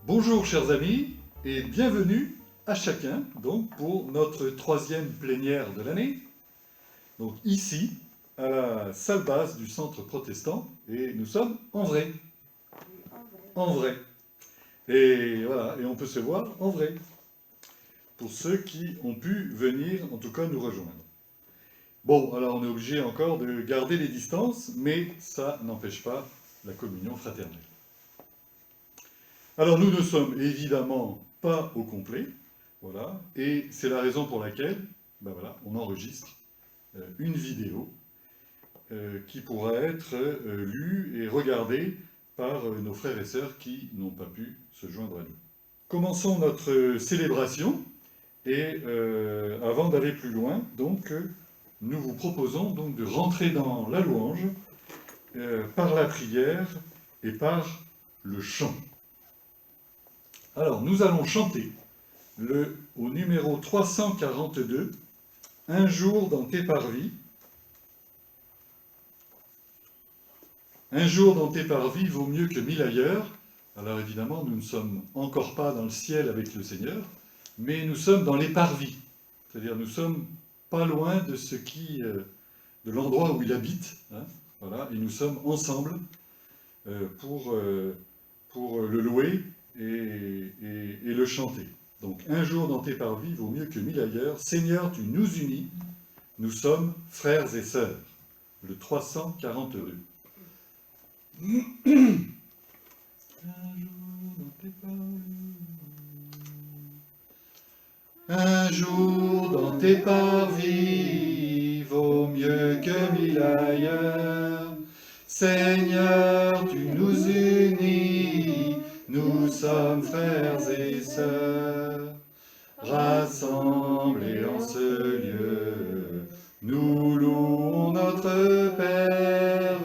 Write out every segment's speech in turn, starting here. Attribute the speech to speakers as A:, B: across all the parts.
A: Bonjour chers amis et bienvenue à chacun donc pour notre troisième plénière de l'année. Donc ici, à la salle basse du centre protestant, et nous sommes en vrai. En vrai. Et voilà, et on peut se voir en vrai. Pour ceux qui ont pu venir, en tout cas, nous rejoindre. Bon, alors on est obligé encore de garder les distances, mais ça n'empêche pas la communion fraternelle. Alors nous ne sommes évidemment pas au complet, voilà, et c'est la raison pour laquelle voilà, on enregistre une vidéo qui pourra être lue et regardée par nos frères et sœurs qui n'ont pas pu se joindre à nous. Commençons notre célébration et avant d'aller plus loin, donc, nous vous proposons donc de rentrer dans la louange par la prière et par le chant. Alors, nous allons chanter au numéro 342, « Un jour dans tes parvis ». Un jour dans tes parvis vaut mieux que 1000 ailleurs. Alors évidemment, nous ne sommes encore pas dans le ciel avec le Seigneur, mais nous sommes dans les parvis. C'est-à-dire, nous sommes pas loin de de l'endroit où il habite. Hein, voilà, et nous sommes ensemble pour le louer et le chanter. Donc, un jour dans tes parvis vaut mieux que 1000 ailleurs. Seigneur, tu nous unis, nous sommes frères et sœurs. Le 342. Un jour dans tes parvis vaut mieux que 1000 ailleurs. Seigneur, tu nous unis, nous sommes frères et sœurs. Rassemblés en ce lieu, nous louons notre Père.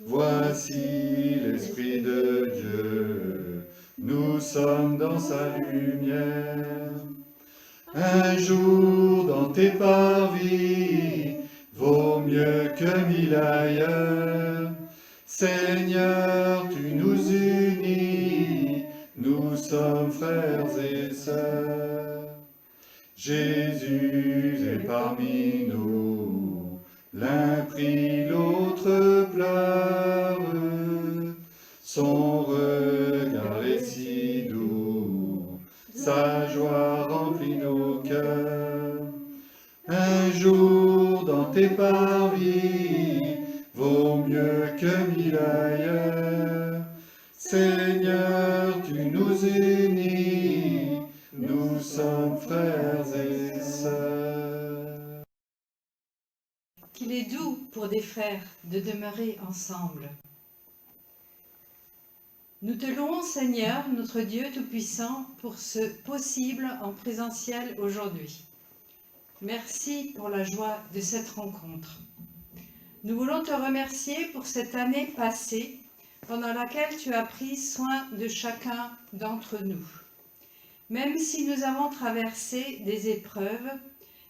A: Voici l'Esprit de Dieu, nous sommes dans sa lumière. Un jour dans tes parvis vaut mieux que 1000 ailleurs. Seigneur, tu nous unis, nous sommes frères et sœurs. Jésus est parmi nous, l'un prie, l'autre pleure. Son regard est si doux, sa joie remplit nos cœurs. Un jour dans tes parvis vaut mieux que 1000 ailleurs. Seigneur, tu nous unis, nous sommes frères et sœurs.
B: Qu'il est doux pour des frères de demeurer ensemble. Nous te louons, Seigneur, notre Dieu Tout-Puissant, pour ce possible en présentiel aujourd'hui. Merci pour la joie de cette rencontre. Nous voulons te remercier pour cette année passée, pendant laquelle tu as pris soin de chacun d'entre nous. Même si nous avons traversé des épreuves,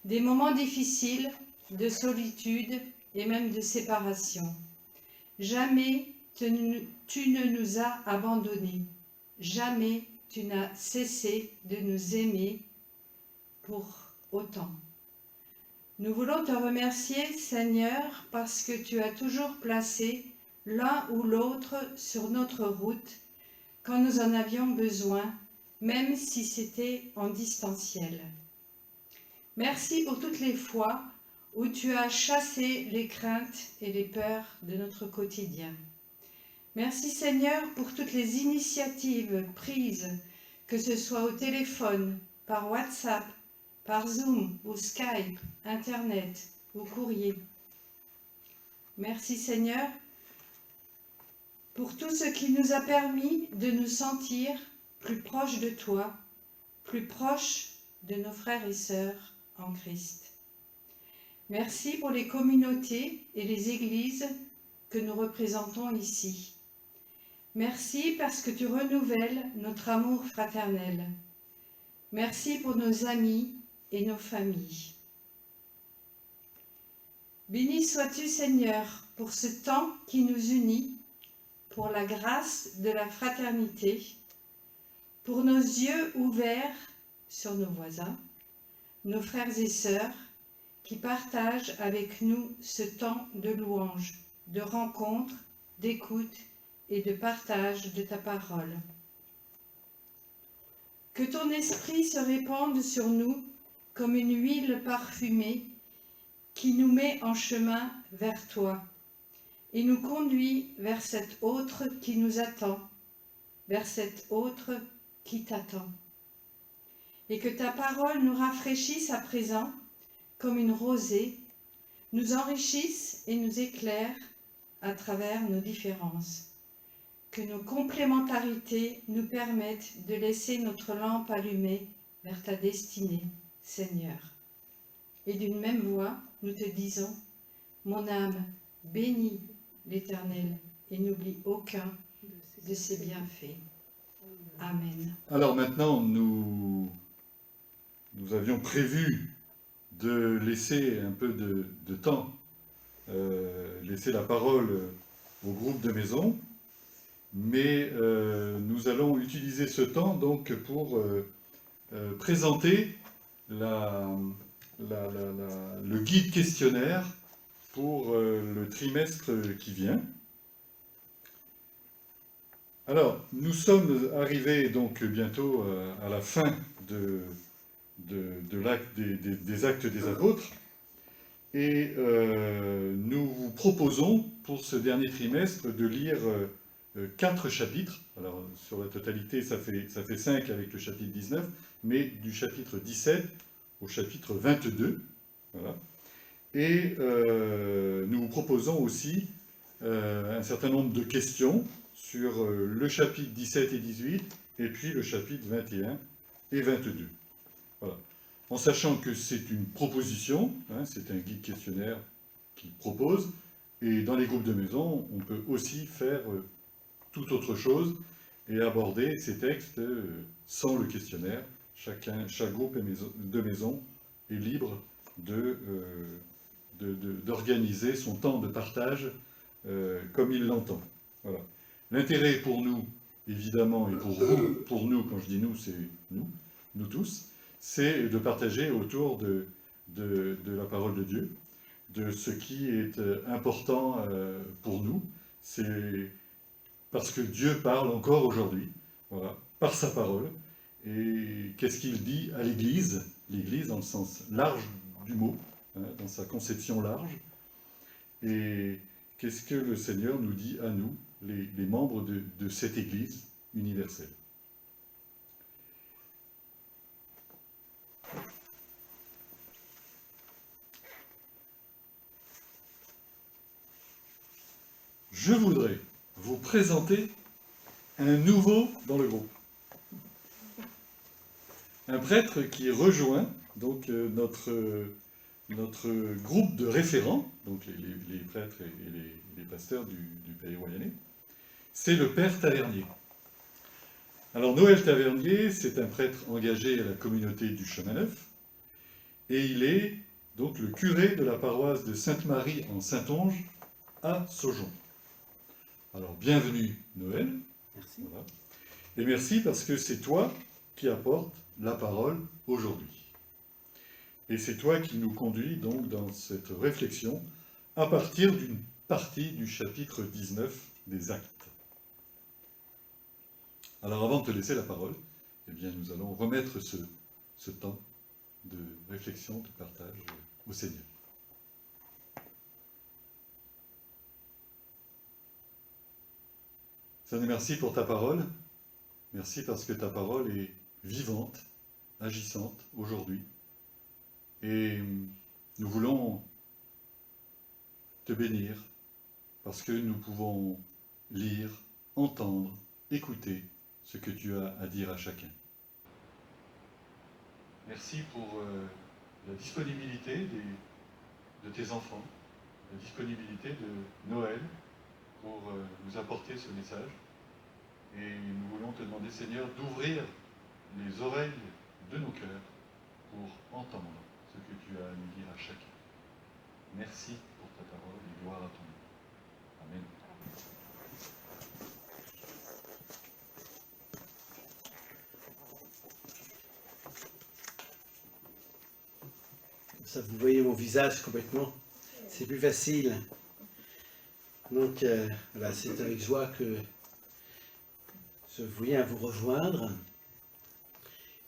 B: des moments difficiles, de solitude et même de séparation, jamais tu ne nous as abandonnés, jamais tu n'as cessé de nous aimer pour autant. Nous voulons te remercier, Seigneur, parce que tu as toujours placé l'un ou l'autre sur notre route quand nous en avions besoin, même si c'était en distanciel. Merci pour toutes les fois où tu as chassé les craintes et les peurs de notre quotidien. Merci Seigneur pour toutes les initiatives prises, que ce soit au téléphone, par WhatsApp, par Zoom ou Skype, Internet ou courrier. Merci Seigneur pour tout ce qui nous a permis de nous sentir plus proches de toi, plus proches de nos frères et sœurs en Christ. Merci pour les communautés et les églises que nous représentons ici. Merci parce que tu renouvelles notre amour fraternel. Merci pour nos amis et nos familles. Béni sois-tu, Seigneur, pour ce temps qui nous unit, pour la grâce de la fraternité, pour nos yeux ouverts sur nos voisins, nos frères et sœurs, qui partagent avec nous ce temps de louange, de rencontre, d'écoute et de partage de ta parole. Que ton esprit se répande sur nous comme une huile parfumée qui nous met en chemin vers toi et nous conduit vers cet autre qui nous attend, vers cet autre qui t'attend. Et que ta parole nous rafraîchisse à présent comme une rosée, nous enrichisse et nous éclaire à travers nos différences. Que nos complémentarités nous permettent de laisser notre lampe allumée vers ta destinée, Seigneur. Et d'une même voix, nous te disons, mon âme bénit l'Éternel et n'oublie aucun de ses bienfaits. Amen.
A: Alors maintenant, nous avions prévu de laisser un peu de temps, laisser la parole au groupe de maison, mais nous allons utiliser ce temps donc pour présenter le guide questionnaire pour le trimestre qui vient. Alors, nous sommes arrivés donc bientôt à la fin des actes des apôtres, et nous vous proposons pour ce dernier trimestre de lire 4 chapitres. Alors sur la totalité ça fait 5 avec le chapitre 19, mais du chapitre 17 au chapitre 22. Voilà. Et nous vous proposons aussi un certain nombre de questions sur le chapitre 17 et 18, et puis le chapitre 21 et 22. Voilà. En sachant que c'est une proposition, hein, c'est un guide questionnaire qui propose, et dans les groupes de maison, on peut aussi faire toute autre chose et aborder ces textes sans le questionnaire. Chaque groupe de maison est libre d'organiser son temps de partage comme il l'entend. Voilà. L'intérêt pour nous, évidemment, et pour vous, pour nous, quand je dis nous, c'est nous tous, c'est de partager autour de la parole de Dieu, de ce qui est important pour nous. C'est parce que Dieu parle encore aujourd'hui, voilà, par sa parole. Et qu'est-ce qu'il dit à l'Église? L'Église dans le sens large du mot, hein, dans sa conception large. Et qu'est-ce que le Seigneur nous dit à nous, les membres de cette Église universelle? Je voudrais vous présenter un nouveau dans le groupe. Un prêtre qui rejoint donc notre groupe de référents, donc les prêtres et les pasteurs du Pays Royannais, c'est le Père Tavernier. Alors Noël Tavernier, c'est un prêtre engagé à la communauté du Chemin Neuf, et il est donc le curé de la paroisse de Sainte-Marie en Saintonge à Saujon. Alors bienvenue Noël.
C: Merci.
A: Voilà. Et merci parce que c'est toi qui apportes la parole aujourd'hui. Et c'est toi qui nous conduis donc dans cette réflexion à partir d'une partie du chapitre 19 des Actes. Alors avant de te laisser la parole, eh bien, nous allons remettre ce temps de réflexion, de partage au Seigneur. Seigneur, merci pour ta parole. Merci parce que ta parole est vivante, agissante aujourd'hui. Et nous voulons te bénir parce que nous pouvons lire, entendre, écouter ce que tu as à dire à chacun. Merci pour la disponibilité de tes enfants, la disponibilité de Noël pour nous apporter ce message. Et nous voulons te demander, Seigneur, d'ouvrir les oreilles de nos cœurs pour entendre ce que tu as à nous dire à chacun. Merci pour ta parole et gloire à ton nom. Amen.
C: ça, vous voyez mon visage complètement. C'est plus facile. Donc, voilà, c'est avec joie que je viens vous rejoindre.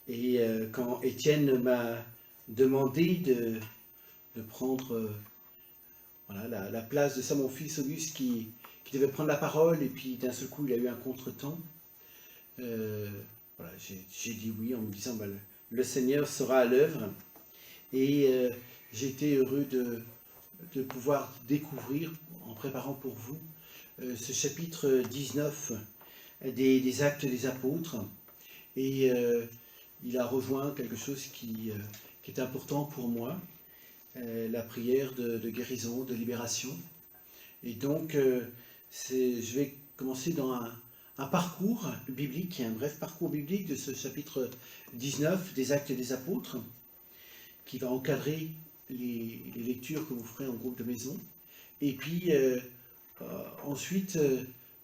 C: Et quand Étienne m'a demandé de prendre voilà, la place de ça, mon fils Auguste qui devait prendre la parole, et puis d'un seul coup, il a eu un contretemps. Voilà, j'ai dit oui en me disant bah, le Seigneur sera à l'œuvre. Et j'ai été heureux de pouvoir découvrir, en préparant pour vous, ce chapitre 19 des Actes des Apôtres. Et il a rejoint quelque chose qui est important pour moi, la prière de guérison, de libération. Et donc, je vais commencer dans un parcours biblique, un bref parcours biblique de ce chapitre 19 des Actes des Apôtres, qui va encadrer les lectures que vous ferez en groupe de maison. Et puis, ensuite,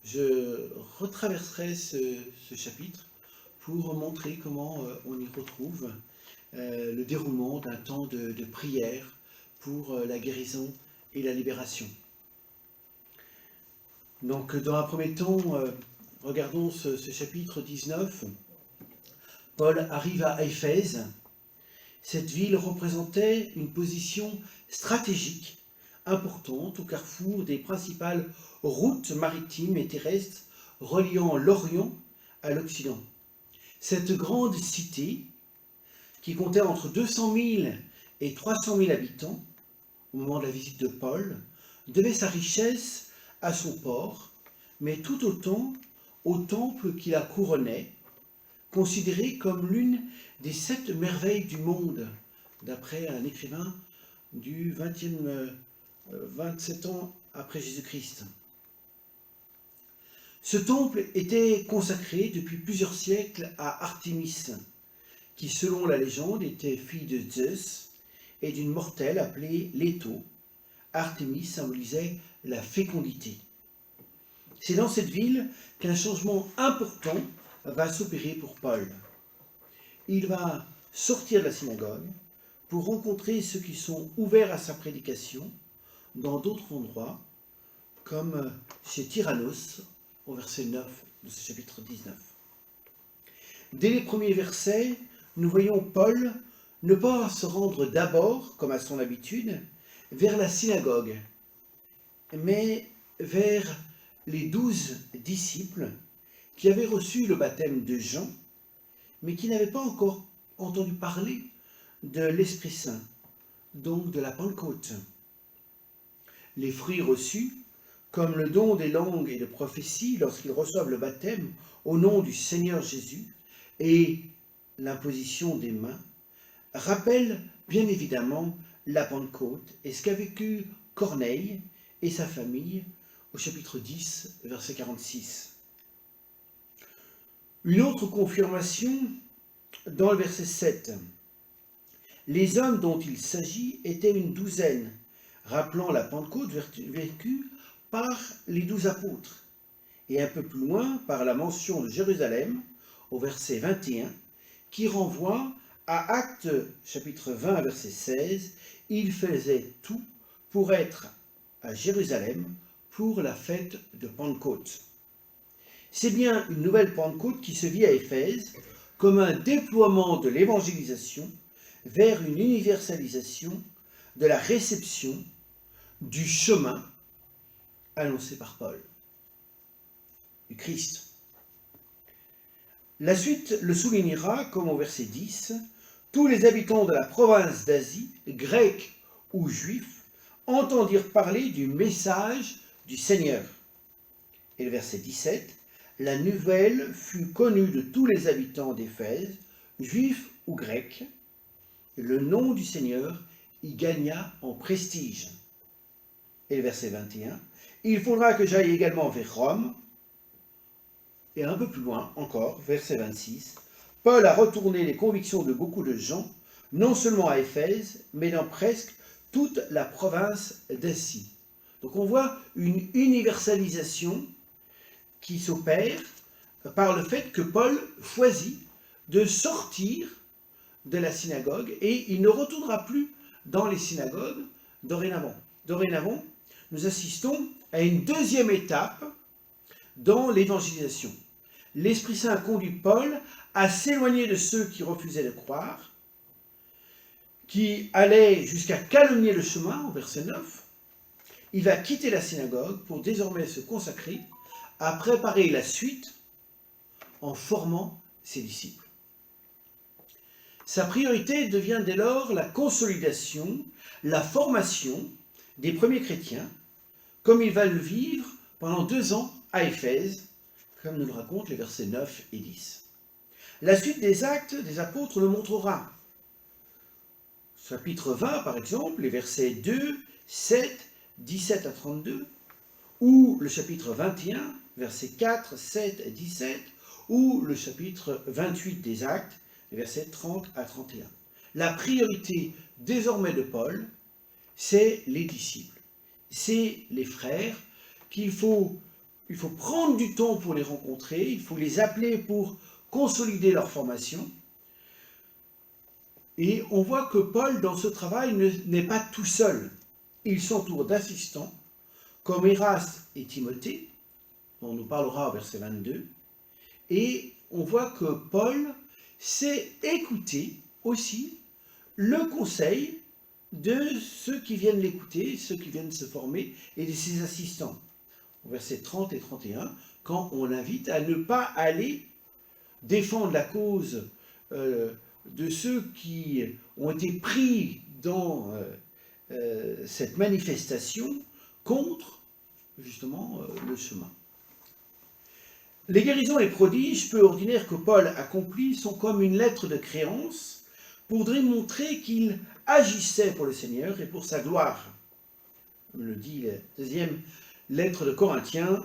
C: je retraverserai ce chapitre pour montrer comment on y retrouve le déroulement d'un temps de prière pour la guérison et la libération. Donc, dans un premier temps, regardons ce chapitre 19. Paul arrive à Éphèse. Cette ville représentait une position stratégique importante au carrefour des principales routes maritimes et terrestres reliant l'Orient à l'Occident. Cette grande cité, qui comptait entre 200 000 et 300 000 habitants au moment de la visite de Paul, devait sa richesse à son port, mais tout autant au temple qui la couronnait, considéré comme l'une des 7 merveilles du monde, d'après un écrivain du 27 ans après Jésus-Christ. Ce temple était consacré depuis plusieurs siècles à Artémis, qui, selon la légende, était fille de Zeus et d'une mortelle appelée Leto. Artémis symbolisait la fécondité. C'est dans cette ville qu'un changement important va s'opérer pour Paul. Il va sortir de la synagogue pour rencontrer ceux qui sont ouverts à sa prédication dans d'autres endroits, comme chez Tyrannos, au verset 9 de ce chapitre 19. Dès les premiers versets, nous voyons Paul ne pas se rendre d'abord, comme à son habitude, vers la synagogue, mais vers les 12 disciples qui avaient reçu le baptême de Jean, mais qui n'avaient pas encore entendu parler de l'Esprit Saint, donc de la Pentecôte. Les fruits reçus, comme le don des langues et de prophéties lorsqu'ils reçoivent le baptême au nom du Seigneur Jésus et l'imposition des mains, rappellent bien évidemment la Pentecôte et ce qu'a vécu Corneille et sa famille au chapitre 10, verset 46. Une autre confirmation dans le verset 7. Les hommes dont il s'agit étaient une douzaine, rappelant la Pentecôte vécue par les 12 apôtres. Et un peu plus loin, par la mention de Jérusalem, au verset 21, qui renvoie à Actes chapitre 20, verset 16, « Il faisait tout pour être à Jérusalem pour la fête de Pentecôte ». C'est bien une nouvelle Pentecôte qui se vit à Éphèse comme un déploiement de l'évangélisation vers une universalisation de la réception du chemin annoncé par Paul, du Christ. La suite le soulignera comme au verset 10, « Tous les habitants de la province d'Asie, grecs ou juifs, entendirent parler du message du Seigneur. » Et le verset 17, « La nouvelle fut connue de tous les habitants d'Éphèse, juifs ou grecs. Le nom du Seigneur y gagna en prestige. » Et le verset 21, « Il faudra que j'aille également vers Rome. » Et un peu plus loin encore, verset 26, « Paul a retourné les convictions de beaucoup de gens, non seulement à Éphèse, mais dans presque toute la province d'Asie. » Donc on voit une universalisation qui s'opère par le fait que Paul choisit de sortir de la synagogue et il ne retournera plus dans les synagogues dorénavant. Dorénavant, nous assistons à une deuxième étape dans l'évangélisation. L'Esprit Saint conduit Paul à s'éloigner de ceux qui refusaient de croire, qui allaient jusqu'à calomnier le chemin, au verset 9. Il va quitter la synagogue pour désormais se consacrer à préparer la suite en formant ses disciples. Sa priorité devient dès lors la consolidation, la formation des premiers chrétiens, comme il va le vivre pendant 2 ans à Éphèse, comme nous le racontent les versets 9 et 10. La suite des actes des apôtres le montrera. Chapitre 20, par exemple, les versets 2, 7, 17 à 32, ou le chapitre 21, versets 4, 7 et 17, ou le chapitre 28 des actes, les versets 30 à 31. La priorité désormais de Paul, c'est les disciples, c'est les frères qu'il faut prendre du temps pour les rencontrer, il faut les appeler pour consolider leur formation. Et on voit que Paul, dans ce travail, n'est pas tout seul. Il s'entoure d'assistants, comme Éraste et Timothée, dont on nous parlera au verset 22. Et on voit que Paul sait écouter aussi le conseil de ceux qui viennent l'écouter, ceux qui viennent se former, et de ses assistants. Au verset 30 et 31, quand on l'invite à ne pas aller défendre la cause de ceux qui ont été pris dans cette manifestation contre, justement, le chemin. Les guérisons et prodiges peu ordinaires que Paul accomplit sont comme une lettre de créance pour démontrer qu'il agissait pour le Seigneur et pour sa gloire. Comme le dit la deuxième lettre de Corinthiens,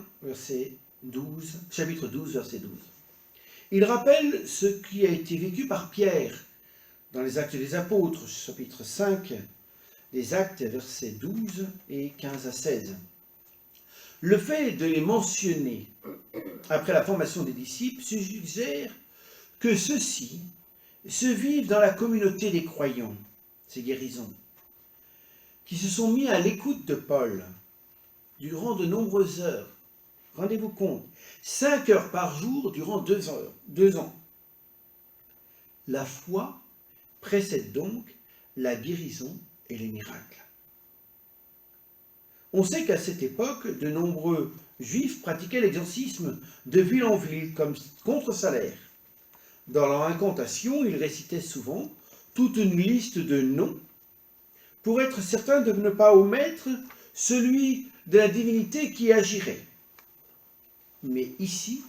C: chapitre 12, verset 12. Il rappelle ce qui a été vécu par Pierre dans les Actes des Apôtres, chapitre 5 des Actes, versets 12 et 15 à 16. Le fait de les mentionner après la formation des disciples suggère que ceux-ci se vivent dans la communauté des croyants, ces guérisons, qui se sont mis à l'écoute de Paul durant de nombreuses heures. Rendez-vous compte, 5 heures par jour durant 2 ans. La foi précède donc la guérison et les miracles. On sait qu'à cette époque, de nombreux juifs pratiquaient l'exorcisme de ville en ville comme contre-salaire. Dans leur incantation, ils récitaient souvent toute une liste de noms pour être certains de ne pas omettre celui de la divinité qui agirait. Mais ici,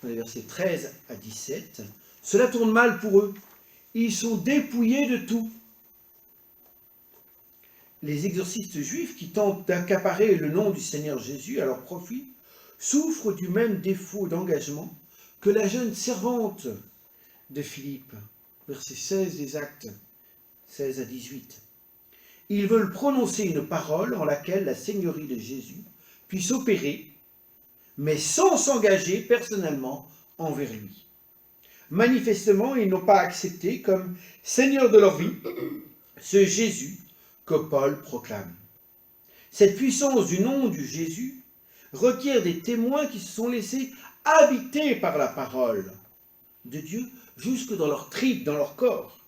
C: dans les versets 13 à 17, cela tourne mal pour eux. Ils sont dépouillés de tout. Les exorcistes juifs qui tentent d'accaparer le nom du Seigneur Jésus à leur profit souffrent du même défaut d'engagement que la jeune servante de Philippe, verset 16 des Actes, 16 à 18. Ils veulent prononcer une parole en laquelle la seigneurie de Jésus puisse opérer, mais sans s'engager personnellement envers lui. Manifestement, ils n'ont pas accepté comme Seigneur de leur vie ce Jésus que Paul proclame. Cette puissance du nom du Jésus requiert des témoins qui se sont laissés habiter par la parole de Dieu jusque dans leurs tripes, dans leur corps,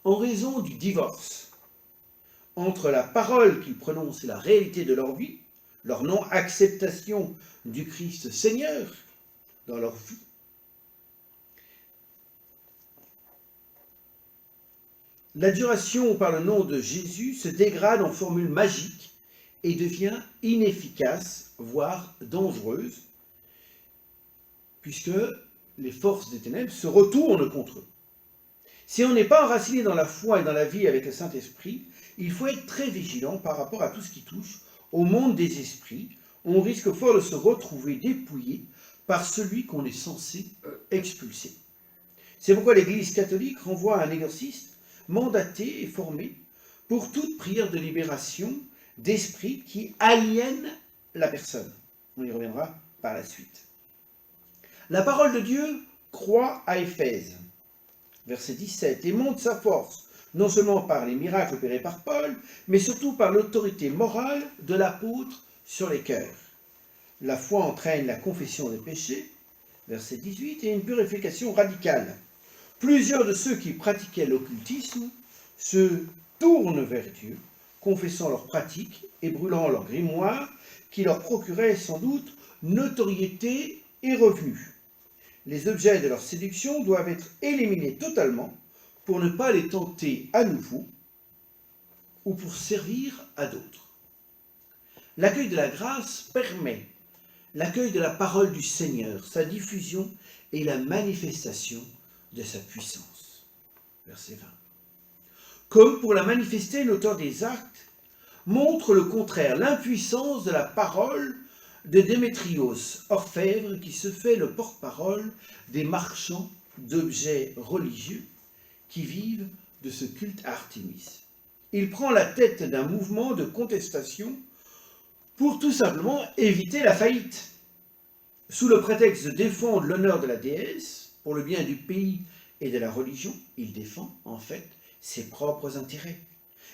C: en raison du divorce entre la parole qu'ils prononcent et la réalité de leur vie, leur non-acceptation du Christ Seigneur dans leur vie. L'adjuration par le nom de Jésus se dégrade en formule magique et devient inefficace, voire dangereuse, puisque les forces des ténèbres se retournent contre eux. Si on n'est pas enraciné dans la foi et dans la vie avec le Saint-Esprit, il faut être très vigilant par rapport à tout ce qui touche au monde des esprits. On risque fort de se retrouver dépouillé par celui qu'on est censé expulser. C'est pourquoi l'Église catholique renvoie un exorciste mandaté et formé pour toute prière de libération d'esprit qui aliène la personne. On y reviendra par la suite. La parole de Dieu croît à Éphèse, verset 17, et montre sa force non seulement par les miracles opérés par Paul, mais surtout par l'autorité morale de l'apôtre sur les cœurs. La foi entraîne la confession des péchés, verset 18, et une purification radicale. Plusieurs de ceux qui pratiquaient l'occultisme se tournent vers Dieu, confessant leurs pratiques et brûlant leurs grimoires, qui leur procuraient sans doute notoriété et revenus. Les objets de leur séduction doivent être éliminés totalement pour ne pas les tenter à nouveau ou pour servir à d'autres. L'accueil de la grâce permet l'accueil de la parole du Seigneur, sa diffusion et la manifestation de sa puissance. Verset 20. Comme pour la manifester, l'auteur des Actes montre le contraire, l'impuissance de la parole de Démétrios, orfèvre, qui se fait le porte-parole des marchands d'objets religieux qui vivent de ce culte à Artémis. Il prend la tête d'un mouvement de contestation pour tout simplement éviter la faillite. Sous le prétexte de défendre l'honneur de la déesse, pour le bien du pays et de la religion, il défend en fait ses propres intérêts.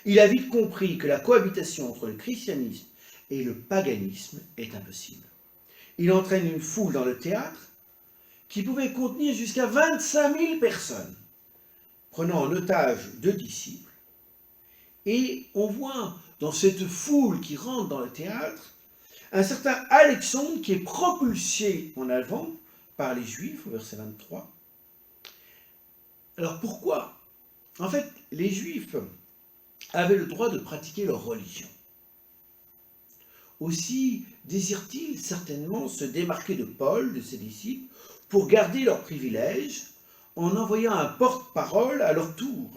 C: Il a vite compris que la cohabitation entre le christianisme et le paganisme est impossible. Il entraîne une foule dans le théâtre qui pouvait contenir jusqu'à 25 000 personnes, prenant en otage 2 disciples. Et on voit dans cette foule qui rentre dans le théâtre un certain Alexandre qui est propulsé en avant par les Juifs, au verset 23. Alors pourquoi? En fait, les Juifs avaient le droit de pratiquer leur religion. Aussi désirent-ils certainement se démarquer de Paul, de ses disciples, pour garder leurs privilèges en envoyant un porte-parole à leur tour,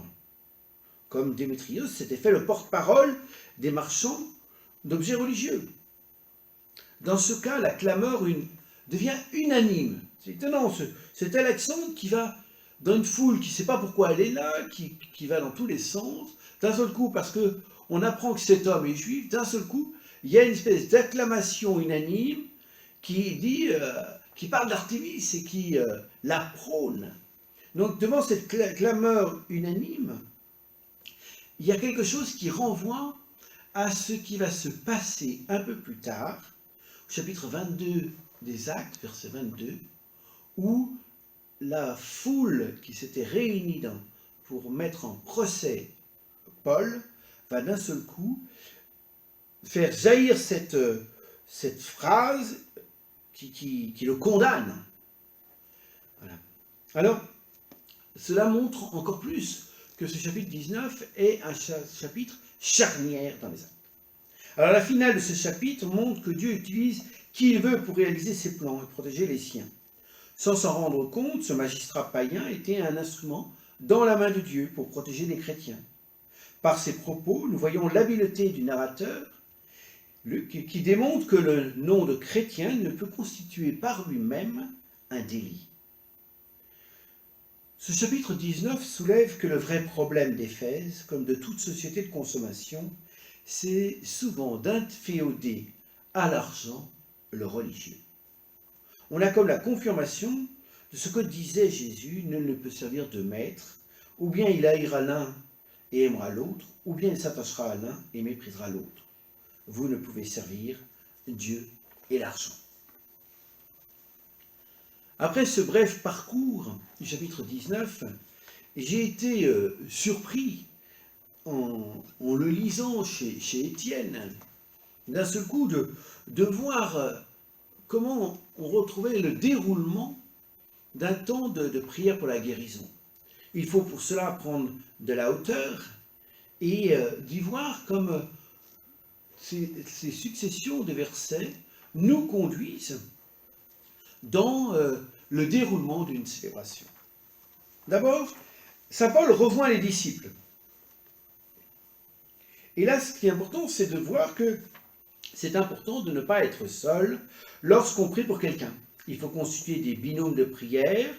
C: comme Démétrios s'était fait le porte-parole des marchands d'objets religieux. Dans ce cas, la clameur devient unanime. C'est étonnant, c'est Alexandre qui va dans une foule qui ne sait pas pourquoi elle est là, qui va dans tous les sens, d'un seul coup parce qu'on apprend que cet homme est juif, d'un seul coup, il y a une espèce d'acclamation unanime qui parle d'Artémis et qui la prône. Donc devant cette clameur unanime, il y a quelque chose qui renvoie à ce qui va se passer un peu plus tard, au chapitre 22 des Actes, verset 22, où la foule qui s'était réunie pour mettre en procès Paul va d'un seul coup faire jaillir cette phrase qui le condamne. Voilà. Alors, cela montre encore plus que ce chapitre 19 est un chapitre charnière dans les Actes. Alors la finale de ce chapitre montre que Dieu utilise qui il veut pour réaliser ses plans et protéger les siens. Sans s'en rendre compte, ce magistrat païen était un instrument dans la main de Dieu pour protéger les chrétiens. Par ses propos, nous voyons l'habileté du narrateur, Luc, qui démontre que le nom de chrétien ne peut constituer par lui-même un délit. Ce chapitre 19 soulève que le vrai problème d'Éphèse, comme de toute société de consommation, c'est souvent d'inféoder à l'argent le religieux. On a comme la confirmation de ce que disait Jésus, nul ne peut servir de maître, ou bien il haïra l'un et aimera l'autre, ou bien il s'attachera à l'un et méprisera l'autre. Vous ne pouvez servir Dieu et l'argent. Après ce bref parcours du chapitre 19, j'ai été surpris en le lisant chez Étienne, d'un seul coup de voir comment on retrouvait le déroulement d'un temps de prière pour la guérison. Il faut pour cela prendre de la hauteur et d'y voir comme ces successions de versets nous conduisent dans le déroulement d'une célébration. D'abord, saint Paul rejoint les disciples. Et là, ce qui est important, c'est de voir que c'est important de ne pas être seul lorsqu'on prie pour quelqu'un. Il faut constituer des binômes de prière,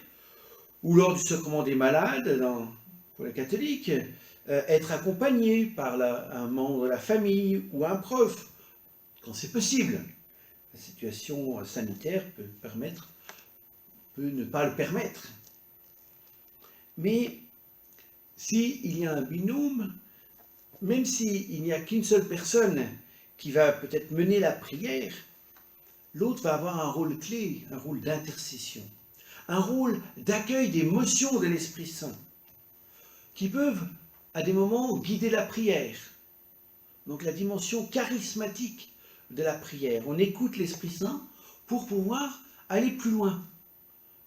C: ou lors du sacrement des malades, pour les catholiques, être accompagné par un membre de la famille ou un prof, quand c'est possible. La situation sanitaire peut ne pas le permettre. Mais s'il y a un binôme, même s'il n'y a qu'une seule personne qui va peut-être mener la prière, l'autre va avoir un rôle clé, un rôle d'intercession, un rôle d'accueil des motions de l'Esprit Saint, qui peuvent à des moments guider la prière. Donc la dimension charismatique de la prière. On écoute l'Esprit Saint pour pouvoir aller plus loin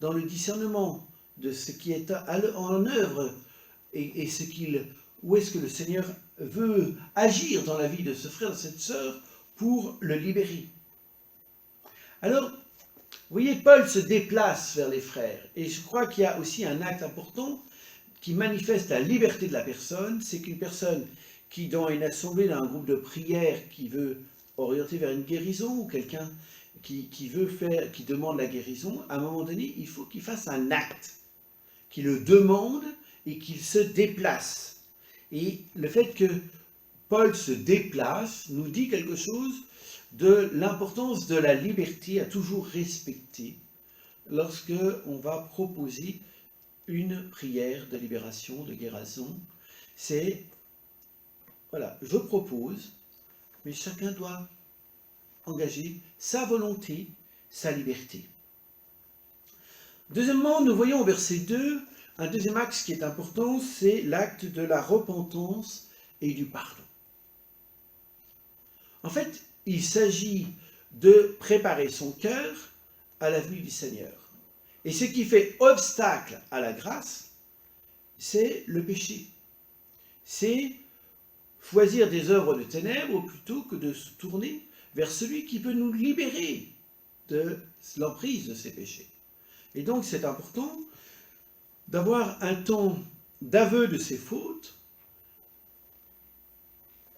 C: dans le discernement de ce qui est en œuvre et où est-ce que le Seigneur veut agir dans la vie de ce frère, de cette sœur, pour le libérer. Alors, vous voyez, Paul se déplace vers les frères, et je crois qu'il y a aussi un acte important qui manifeste la liberté de la personne, c'est qu'une personne qui, dans une assemblée, dans un groupe de prière, qui veut orienter vers une guérison, ou quelqu'un qui demande la guérison, à un moment donné, il faut qu'il fasse un acte, qu'il le demande et qu'il se déplace. Et le fait que Paul se déplace nous dit quelque chose de l'importance de la liberté à toujours respecter lorsque on va proposer une prière de libération, de guérison. C'est, voilà, je propose, mais chacun doit engager sa volonté, sa liberté. Deuxièmement, nous voyons au verset 2, un deuxième axe qui est important, c'est l'acte de la repentance et du pardon. En fait, il s'agit de préparer son cœur à la venue du Seigneur. Et ce qui fait obstacle à la grâce, c'est le péché. C'est choisir des œuvres de ténèbres plutôt que de se tourner vers celui qui peut nous libérer de l'emprise de ces péchés. Et donc c'est important d'avoir un temps d'aveu de ses fautes.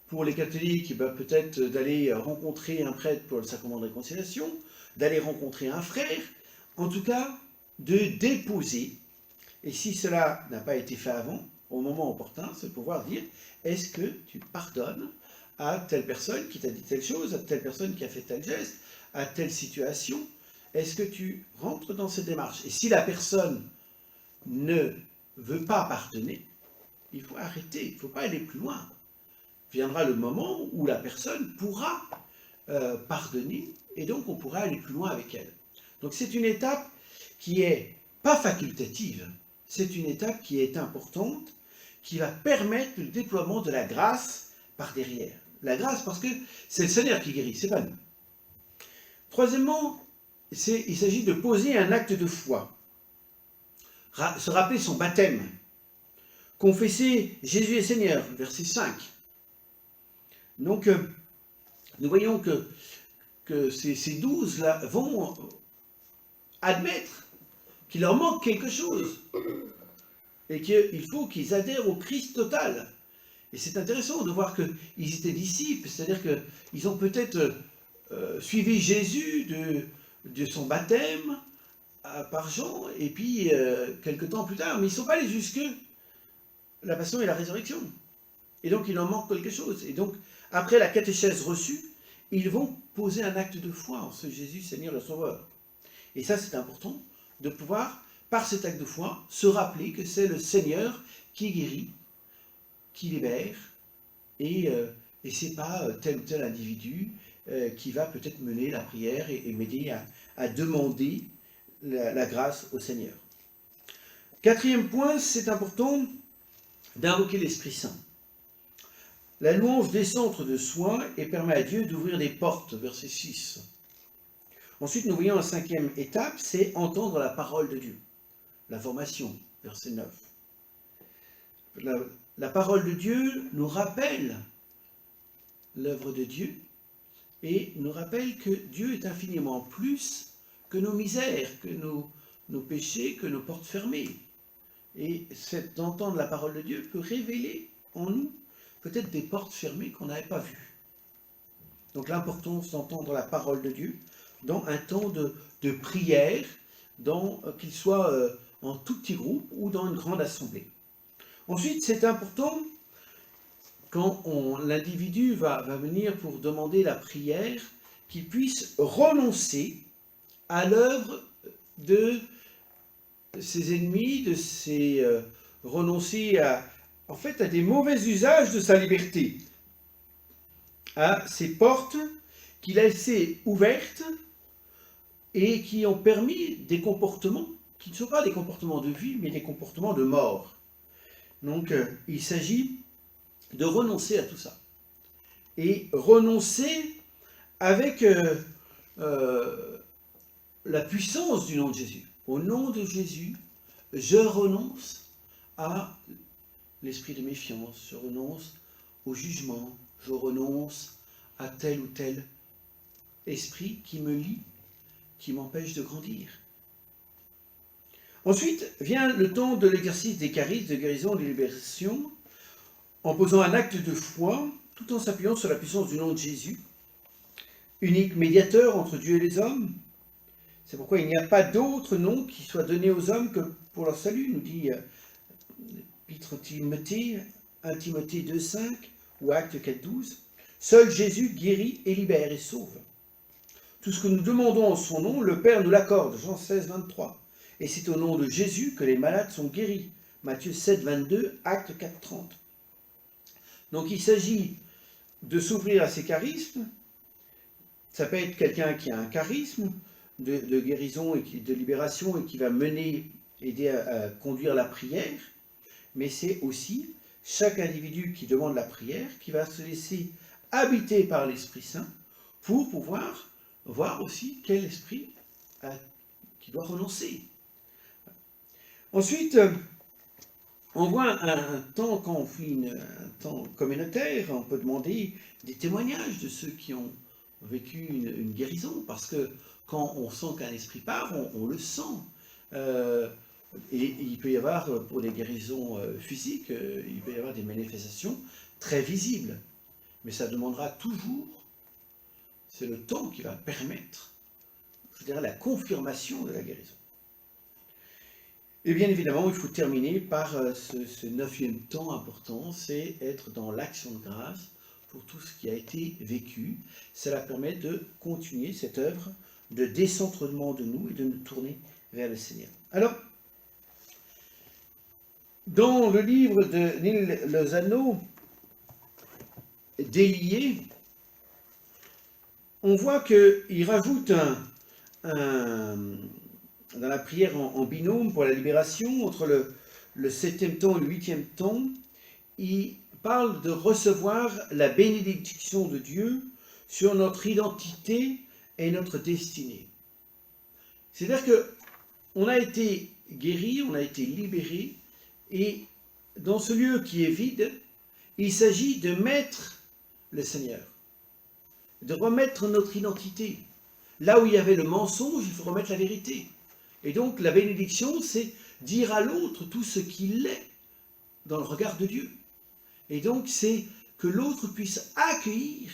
C: Pour les catholiques, peut-être d'aller rencontrer un prêtre pour le sacrement de réconciliation, d'aller rencontrer un frère, en tout cas de déposer, et si cela n'a pas été fait avant, au moment opportun, c'est de pouvoir dire, est-ce que tu pardonnes à telle personne qui t'a dit telle chose, à telle personne qui a fait tel geste, à telle situation, est-ce que tu rentres dans cette démarche? Et si la personne ne veut pas pardonner, il faut arrêter, il ne faut pas aller plus loin. Viendra le moment où la personne pourra pardonner, et donc on pourra aller plus loin avec elle. Donc c'est une étape qui n'est pas facultative, c'est une étape qui est importante, qui va permettre le déploiement de la grâce par derrière. La grâce parce que c'est le Seigneur qui guérit, c'est pas nous. Troisièmement, il s'agit de poser un acte de foi. Se rappeler son baptême. Confesser Jésus est Seigneur, verset 5. Donc, nous voyons que ces 12-là vont admettre qu'il leur manque quelque chose et qu'il faut qu'ils adhèrent au Christ total. Et c'est intéressant de voir qu'ils étaient disciples, c'est-à-dire qu'ils ont peut-être suivi Jésus de son baptême par Jean, et puis quelques temps plus tard, mais ils ne sont pas allés jusque la passion et la résurrection. Et donc il en manque quelque chose. Et donc, après la catéchèse reçue, ils vont poser un acte de foi en ce Jésus, Seigneur le Sauveur. Et ça, c'est important de pouvoir, par cet acte de foi, se rappeler que c'est le Seigneur qui guérit, qui libère, et ce n'est pas tel ou tel individu qui va peut-être mener la prière et m'aider à demander la grâce au Seigneur. Quatrième point, c'est important d'invoquer l'Esprit Saint. La louange décentre de soi et permet à Dieu d'ouvrir des portes, verset 6. Ensuite, nous voyons la cinquième étape, c'est entendre la parole de Dieu. La formation, verset 9. La parole de Dieu nous rappelle l'œuvre de Dieu et nous rappelle que Dieu est infiniment plus que nos misères, que nos péchés, que nos portes fermées. Et d'entendre la parole de Dieu peut révéler en nous peut-être des portes fermées qu'on n'avait pas vues. Donc l'importance d'entendre la parole de Dieu dans un temps de prière, qu'il soit en tout petit groupe ou dans une grande assemblée. Ensuite, c'est important, quand l'individu va venir pour demander la prière, qu'il puisse renoncer à l'œuvre de ses ennemis, renoncer en fait, à des mauvais usages de sa liberté, à ces portes qu'il a laissées ouvertes et qui ont permis des comportements qui ne sont pas des comportements de vie, mais des comportements de mort. Donc, il s'agit de renoncer à tout ça. Et renoncer avec la puissance du nom de Jésus. Au nom de Jésus, je renonce à l'esprit de méfiance, je renonce au jugement, je renonce à tel ou tel esprit qui me lie, qui m'empêche de grandir. Ensuite vient le temps de l'exercice des charismes de guérison et de libération, en posant un acte de foi, tout en s'appuyant sur la puissance du nom de Jésus, unique médiateur entre Dieu et les hommes. C'est pourquoi il n'y a pas d'autre nom qui soit donné aux hommes que pour leur salut, nous dit Épître Timothée, 1 Timothée 2,5 ou Acte 4,12. Seul Jésus guérit et libère et sauve. Tout ce que nous demandons en son nom, le Père nous l'accorde, Jean 16, 23. Et c'est au nom de Jésus que les malades sont guéris, Matthieu 7, 22, Acte 4, 30. Donc il s'agit de s'ouvrir à ces charismes. Ça peut être quelqu'un qui a un charisme de guérison et de libération et qui va aider à conduire la prière, mais c'est aussi chaque individu qui demande la prière qui va se laisser habiter par l'Esprit Saint pour pouvoir voir aussi quel esprit qui doit renoncer. Ensuite, on voit un temps, quand on fait un temps communautaire, on peut demander des témoignages de ceux qui ont vécu une guérison, parce que quand on sent qu'un esprit part, on le sent. Et il peut y avoir, pour des guérisons physiques, il peut y avoir des manifestations très visibles. Mais ça demandera toujours, c'est le temps qui va permettre, je dirais, la confirmation de la guérison. Et bien évidemment, il faut terminer par ce 9e temps important, c'est être dans l'action de grâce pour tout ce qui a été vécu. Cela permet de continuer cette œuvre de décentrement de nous et de nous tourner vers le Seigneur. Alors, dans le livre de Neil Lozano, Délié, on voit qu'il rajoute dans la prière en binôme pour la libération, entre le 7e temps et le 8e temps, il parle de recevoir la bénédiction de Dieu sur notre identité et notre destinée. C'est-à-dire qu'on a été guéri, on a été libéré, et dans ce lieu qui est vide, il s'agit de mettre le Seigneur, de remettre notre identité. Là où il y avait le mensonge, il faut remettre la vérité. Et donc la bénédiction, c'est dire à l'autre tout ce qu'il est dans le regard de Dieu. Et donc c'est que l'autre puisse accueillir,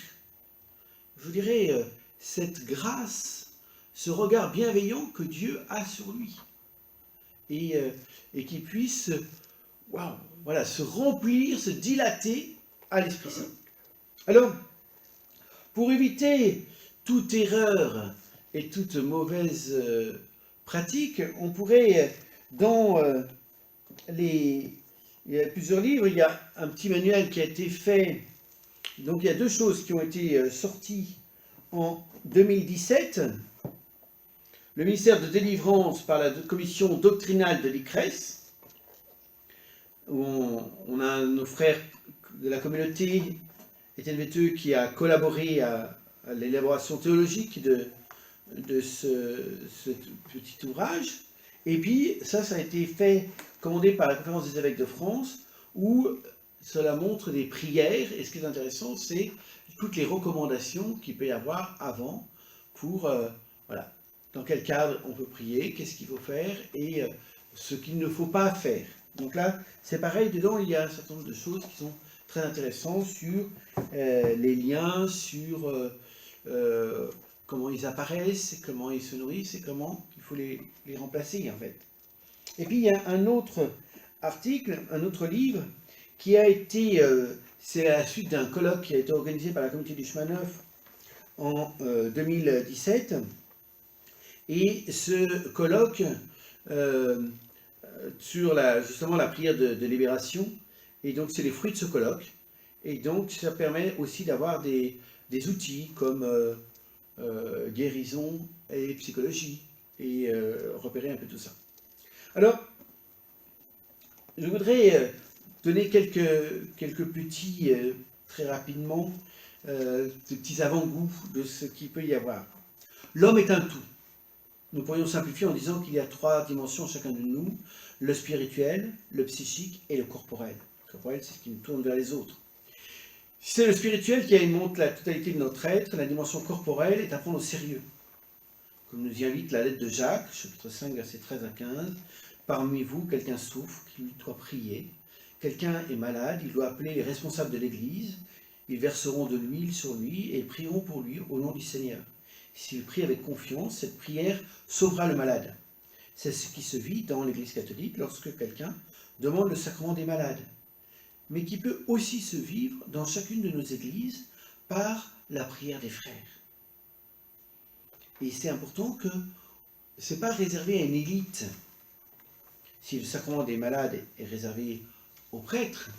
C: je dirais, cette grâce, ce regard bienveillant que Dieu a sur lui. Et qu'il puisse se remplir, se dilater à l'Esprit Saint. Alors, pour éviter toute erreur et toute mauvaise pratique, on pourrait, il y a plusieurs livres, il y a un petit manuel qui a été fait, donc il y a deux choses qui ont été sorties en 2017. Le ministère de délivrance par la commission doctrinale de l'ICRES, où on a nos frères de la communauté, Étienne Vetteux, qui a collaboré à l'élaboration théologique de ce petit ouvrage. Et puis, ça a été commandé par la Conférence des évêques de France, où cela montre des prières. Et ce qui est intéressant, c'est toutes les recommandations qu'il peut y avoir avant pour, dans quel cadre on peut prier, qu'est-ce qu'il faut faire et ce qu'il ne faut pas faire. Donc là, c'est pareil, dedans, il y a un certain nombre de choses qui sont très intéressantes sur les liens, sur comment ils apparaissent, comment ils se nourrissent et comment il faut les remplacer, en fait. Et puis, il y a un autre article, un autre livre, qui a été, c'est la suite d'un colloque qui a été organisé par la communauté du chemin neuf en 2017. Et ce colloque sur justement la prière de libération Et donc, c'est les fruits de ce colloque. Et donc, ça permet aussi d'avoir des outils comme guérison et psychologie, et repérer un peu tout ça. Alors, je voudrais donner quelques petits, très rapidement, de petits avant-goûts de ce qu'il peut y avoir. L'homme est un tout. Nous pourrions simplifier en disant qu'il y a 3 dimensions chacun de nous, le spirituel, le psychique et le corporel. Le corporel, c'est ce qui nous tourne vers les autres. Si c'est le spirituel qui montre la totalité de notre être, la dimension corporelle est à prendre au sérieux. Comme nous y invite la lettre de Jacques, chapitre 5, versets 13 à 15. Parmi vous, quelqu'un souffre, qu'il doit prier. Quelqu'un est malade, il doit appeler les responsables de l'Église. Ils verseront de l'huile sur lui et prieront pour lui au nom du Seigneur. S'il prie avec confiance, cette prière sauvera le malade. C'est ce qui se vit dans l'Église catholique lorsque quelqu'un demande le sacrement des malades, mais qui peut aussi se vivre dans chacune de nos églises par la prière des frères. Et c'est important que ce n'est pas réservé à une élite. Si le sacrement des malades est réservé aux prêtres,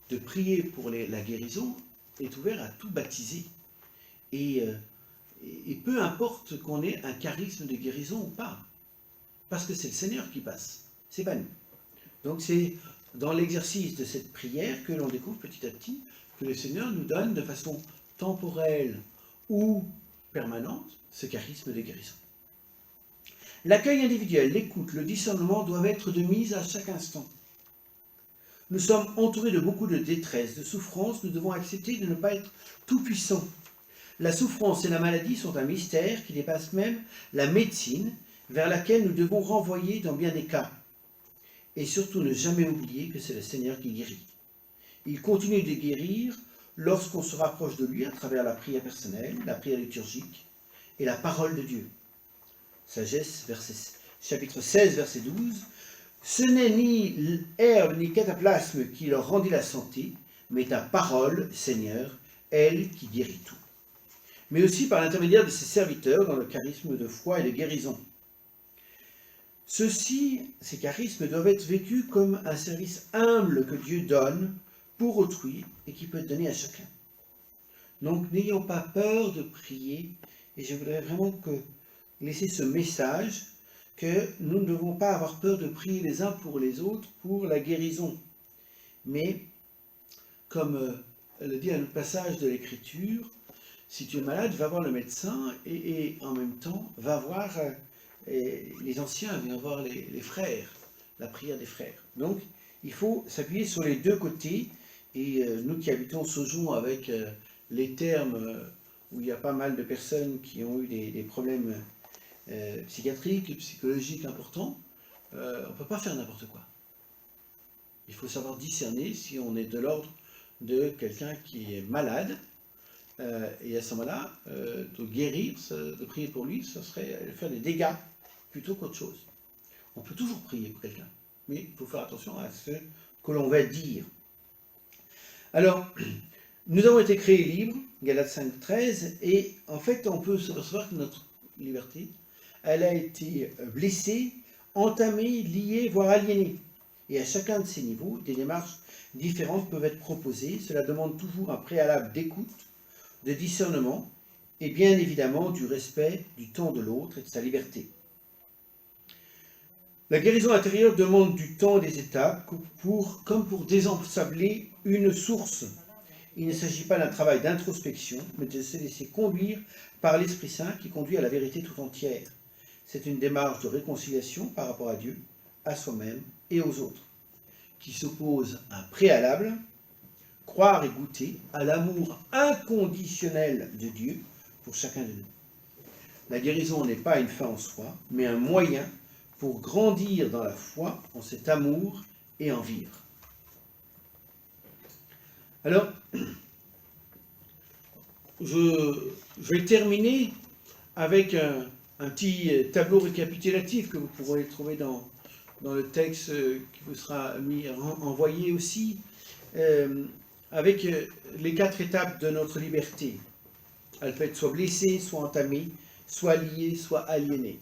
C: de prier pour la guérison est ouvert à tout baptisé. Et peu importe qu'on ait un charisme de guérison ou pas, parce que c'est le Seigneur qui passe, c'est pas nous. Donc c'est dans l'exercice de cette prière que l'on découvre petit à petit que le Seigneur nous donne de façon temporelle ou permanente ce charisme de guérison. L'accueil individuel, l'écoute, le discernement doivent être de mise à chaque instant. Nous sommes entourés de beaucoup de détresse, de souffrance, nous devons accepter de ne pas être tout-puissants. La souffrance et la maladie sont un mystère qui dépasse même la médecine, vers laquelle nous devons renvoyer dans bien des cas. Et surtout ne jamais oublier que c'est le Seigneur qui guérit. Il continue de guérir lorsqu'on se rapproche de lui à travers la prière personnelle, la prière liturgique et la parole de Dieu. Sagesse, chapitre 16, verset 12. Ce n'est ni herbe ni cataplasme qui leur rendit la santé, mais ta parole, Seigneur, elle qui guérit tout. Mais aussi par l'intermédiaire de ses serviteurs dans le charisme de foi et de guérison. Ces charismes doivent être vécus comme un service humble que Dieu donne pour autrui et qui peut être donné à chacun. Donc n'ayons pas peur de prier, et je voudrais vraiment laisser ce message que nous ne devons pas avoir peur de prier les uns pour les autres pour la guérison. Mais, comme le dit un autre passage de l'Écriture, si tu es malade, va voir le médecin et en même temps, va voir les anciens, va voir les frères, la prière des frères. Donc, il faut s'appuyer sur les deux côtés. Et nous qui habitons Saujon avec les termes où il y a pas mal de personnes qui ont eu des problèmes psychiatriques, psychologiques importants, on ne peut pas faire n'importe quoi. Il faut savoir discerner si on est de l'ordre de quelqu'un qui est malade, et à ce moment-là, de guérir, de prier pour lui, ce serait faire des dégâts plutôt qu'autre chose. On peut toujours prier pour quelqu'un, mais il faut faire attention à ce que l'on va dire. Alors, nous avons été créés libres, Galates 5, 13, et en fait, on peut se percevoir que notre liberté, elle a été blessée, entamée, liée, voire aliénée. Et à chacun de ces niveaux, des démarches différentes peuvent être proposées. Cela demande toujours un préalable d'écoute, de discernement, et bien évidemment du respect du temps de l'autre et de sa liberté. La guérison intérieure demande du temps, des étapes, comme pour désensabler une source. Il ne s'agit pas d'un travail d'introspection, mais de se laisser conduire par l'Esprit Saint qui conduit à la vérité tout entière. C'est une démarche de réconciliation par rapport à Dieu, à soi-même et aux autres, qui s'oppose à un préalable, croire et goûter à l'amour inconditionnel de Dieu pour chacun de nous. La guérison n'est pas une fin en soi, mais un moyen pour grandir dans la foi, en cet amour et en vivre. Alors, je vais terminer avec un petit tableau récapitulatif que vous pourrez trouver dans le texte qui vous sera envoyé aussi, avec les 4 étapes de notre liberté. Elle peut être soit blessée, soit entamée, soit liée, soit aliénée.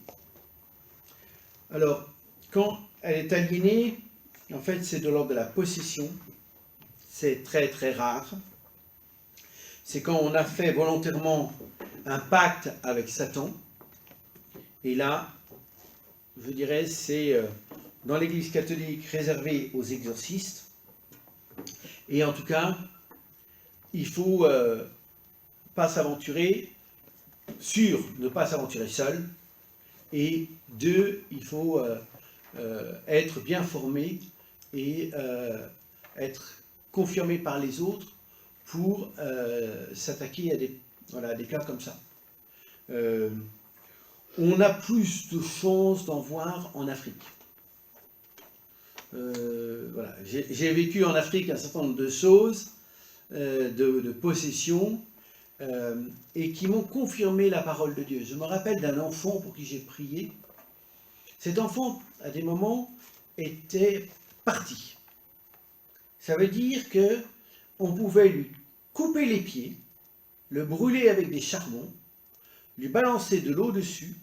C: Alors, quand elle est aliénée, en fait, c'est de l'ordre de la possession, c'est très très rare. C'est quand on a fait volontairement un pacte avec Satan. Et là, je dirais, c'est dans l'Église catholique réservé aux exorcistes. Et en tout cas, il ne faut pas s'aventurer, ne pas s'aventurer seul. Et deux, il faut être bien formé et être confirmé par les autres pour s'attaquer à des cas comme ça. On a plus de chances d'en voir en Afrique. Voilà. J'ai vécu en Afrique un certain nombre de choses, de possessions, et qui m'ont confirmé la parole de Dieu. Je me rappelle d'un enfant pour qui j'ai prié. Cet enfant, à des moments, était parti. Ça veut dire que on pouvait lui couper les pieds, le brûler avec des charbons, lui balancer de l'eau dessus.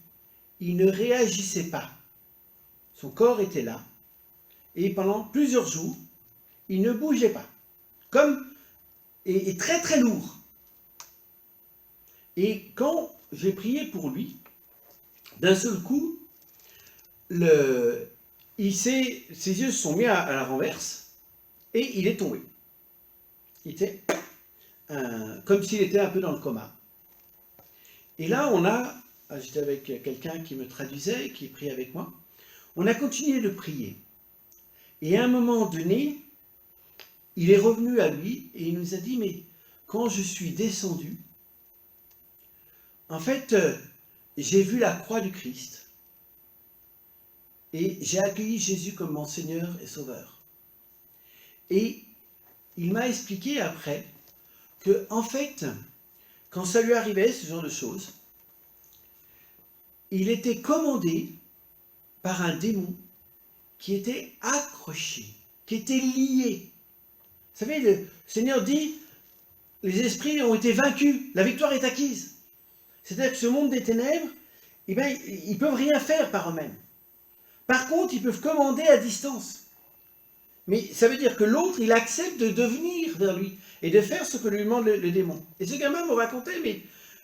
C: Il ne réagissait pas. Son corps était là. Et pendant plusieurs jours, il ne bougeait pas. Et très très lourd. Et quand j'ai prié pour lui, d'un seul coup, ses yeux se sont mis à la renverse et il est tombé. Il était comme s'il était un peu dans le coma. Et là, j'étais avec quelqu'un qui me traduisait, qui priait avec moi, on a continué de prier. Et à un moment donné, il est revenu à lui et il nous a dit, mais quand je suis descendu, en fait, j'ai vu la croix du Christ et j'ai accueilli Jésus comme mon Seigneur et Sauveur. Et il m'a expliqué après que, en fait, quand ça lui arrivait, ce genre de choses, il était commandé par un démon qui était accroché, qui était lié. Vous savez, le Seigneur dit, les esprits ont été vaincus, la victoire est acquise. C'est-à-dire que ce monde des ténèbres, eh bien, ils ne peuvent rien faire par eux-mêmes. Par contre, ils peuvent commander à distance. Mais ça veut dire que l'autre, il accepte de venir vers lui et de faire ce que lui demande le démon. Et ce gamin me racontait, mais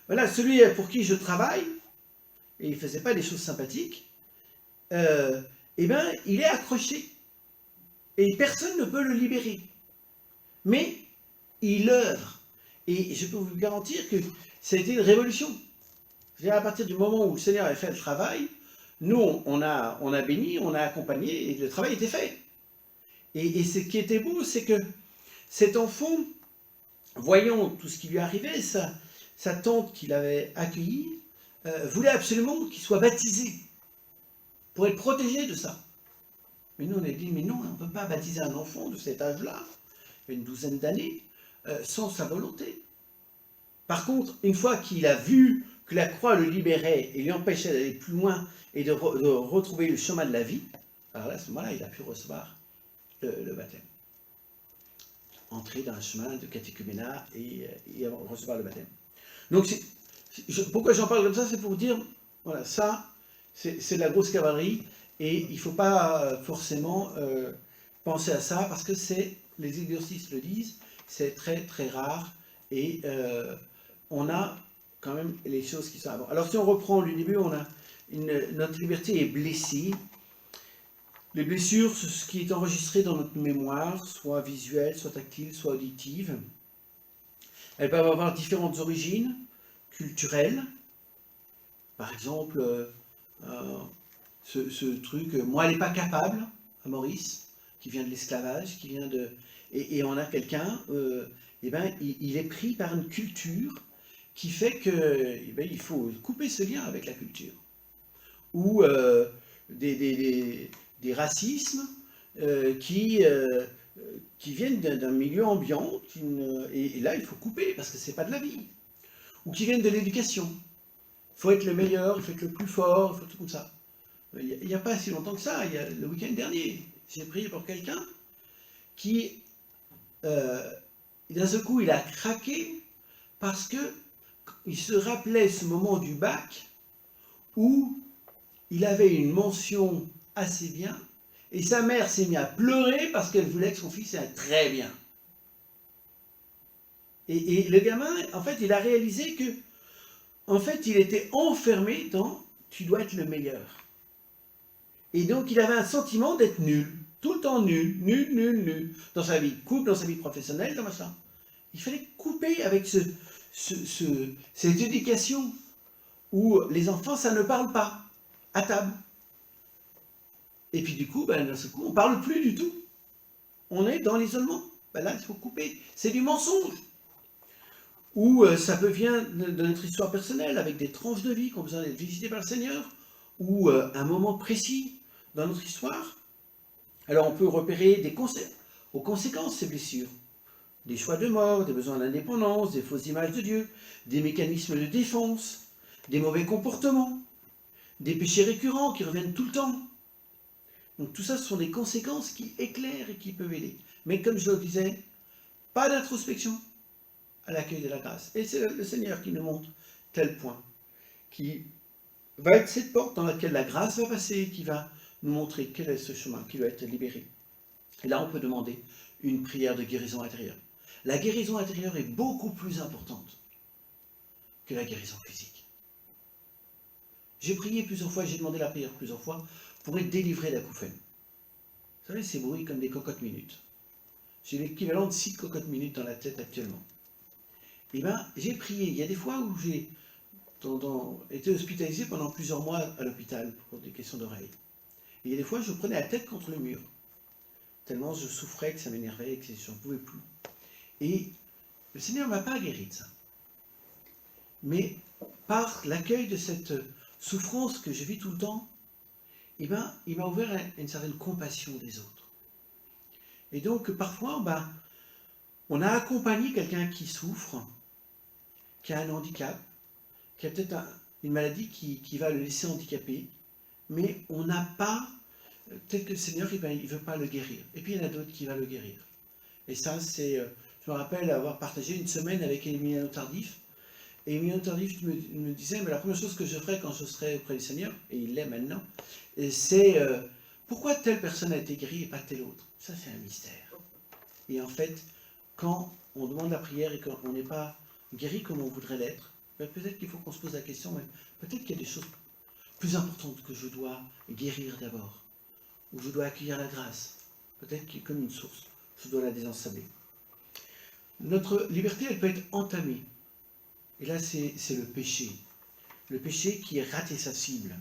C: voilà, celui pour qui je travaille, et il ne faisait pas des choses sympathiques, eh bien, il est accroché. Et personne ne peut le libérer. Mais il œuvre. Et je peux vous garantir que ça a été une révolution. C'est-à-dire à partir du moment où le Seigneur avait fait le travail, nous, on a béni, on a accompagné, et le travail était fait. Et ce qui était beau, c'est que cet enfant, voyant tout ce qui lui arrivait, sa tante qui l'avait accueilli, voulait absolument qu'il soit baptisé, pour être protégé de ça. Mais nous, on a dit, mais non, on ne peut pas baptiser un enfant de cet âge-là, une douzaine d'années, sans sa volonté. Par contre, une fois qu'il a vu que la croix le libérait et lui empêchait d'aller plus loin et de retrouver le chemin de la vie, alors là, à ce moment-là, il a pu recevoir le baptême. Entrer dans un chemin de catéchuménat et recevoir le baptême. Donc, pourquoi j'en parle comme ça, c'est pour dire, voilà, ça, c'est de la grosse cavalerie et il ne faut pas forcément penser à ça parce que les exorcistes le disent, c'est très très rare et on a quand même les choses qui sont avant. Alors si on reprend du début, notre liberté est blessée. Les blessures, c'est ce qui est enregistré dans notre mémoire, soit visuelle, soit tactile, soit auditive. Elles peuvent avoir différentes origines, culturelles. Par exemple, ce truc, moi elle n'est pas capable, à Maurice, qui vient de l'esclavage, qui vient de... Et on a quelqu'un, eh ben, il est pris par une culture qui fait que, eh ben, il faut couper ce lien avec la culture. Ou des racismes qui viennent d'un milieu ambiant, et là il faut couper parce que c'est pas de la vie. Ou qui viennent de l'éducation. Il faut être le meilleur, il faut être le plus fort, il faut tout comme ça. Il n'y a pas si longtemps que ça, le week-end dernier, j'ai prié pour quelqu'un qui, d'un seul coup, il a craqué parce qu'il se rappelait ce moment du bac où il avait une mention assez bien et sa mère s'est mise à pleurer parce qu'elle voulait que son fils aille très bien. Et le gamin, en fait, il a réalisé que, en fait, il était enfermé dans « tu dois être le meilleur ». Et donc, il avait un sentiment d'être nul. Tout le temps nul, nul, nul, nul. Dans sa vie de couple, dans sa vie professionnelle, dans machin. Il fallait couper avec cette éducation où les enfants, ça ne parle pas à table. Et puis du coup, d'un seul coup, on ne parle plus du tout. On est dans l'isolement. Là, il faut couper. C'est du mensonge. Ou ça peut venir de notre histoire personnelle, avec des tranches de vie qui ont besoin d'être visitées par le Seigneur, ou un moment précis dans notre histoire. Alors on peut repérer aux conséquences de ces blessures. Des choix de mort, des besoins d'indépendance, des fausses images de Dieu, des mécanismes de défense, des mauvais comportements, des péchés récurrents qui reviennent tout le temps. Donc tout ça, ce sont des conséquences qui éclairent et qui peuvent aider. Mais comme je le disais, pas d'introspection à l'accueil de la grâce. Et c'est le Seigneur qui nous montre tel point, qui va être cette porte dans laquelle la grâce va passer, qui va nous montrer quel est ce chemin qui doit être libéré. Et là, on peut demander une prière de guérison intérieure. La guérison intérieure est beaucoup plus importante que la guérison physique. J'ai prié plusieurs fois, j'ai demandé la prière plusieurs fois pour être délivré d'acouphènes. Vous savez, ces bruits comme des cocottes minutes. J'ai l'équivalent de 6 cocottes minutes dans la tête actuellement. Et bien, j'ai prié. Il y a des fois où j'ai été hospitalisé pendant plusieurs mois à l'hôpital pour des questions d'oreille. Et il y a des fois, je prenais la tête contre le mur. Tellement je souffrais, que ça m'énervait, que je n'en pouvais plus. Et le Seigneur ne m'a pas guéri de ça. Mais par l'accueil de cette souffrance que je vis tout le temps, eh ben, il m'a ouvert une certaine compassion des autres. Et donc, parfois, on a accompagné quelqu'un qui souffre, qui a un handicap, qui a peut-être une maladie qui va le laisser handicapé, mais on n'a pas, peut-être que le Seigneur, il ne veut pas le guérir. Et puis il y en a d'autres qui vont le guérir. Et ça, c'est, je me rappelle avoir partagé une semaine avec Emiliano Tardif, et Emiliano Tardif me disait, mais la première chose que je ferai quand je serai auprès du Seigneur, et il l'est maintenant, c'est pourquoi telle personne a été guérie et pas telle autre. Ça, c'est un mystère. Et en fait, quand on demande la prière et qu'on n'est pas guéri comme on voudrait l'être, peut-être qu'il faut qu'on se pose la question, mais peut-être qu'il y a des choses plus importantes que je dois guérir d'abord, ou je dois accueillir la grâce. Peut-être qu'il y a comme une source, je dois la désensabler. Notre liberté, elle peut être entamée. Et là, c'est le péché. Le péché qui est raté sa cible.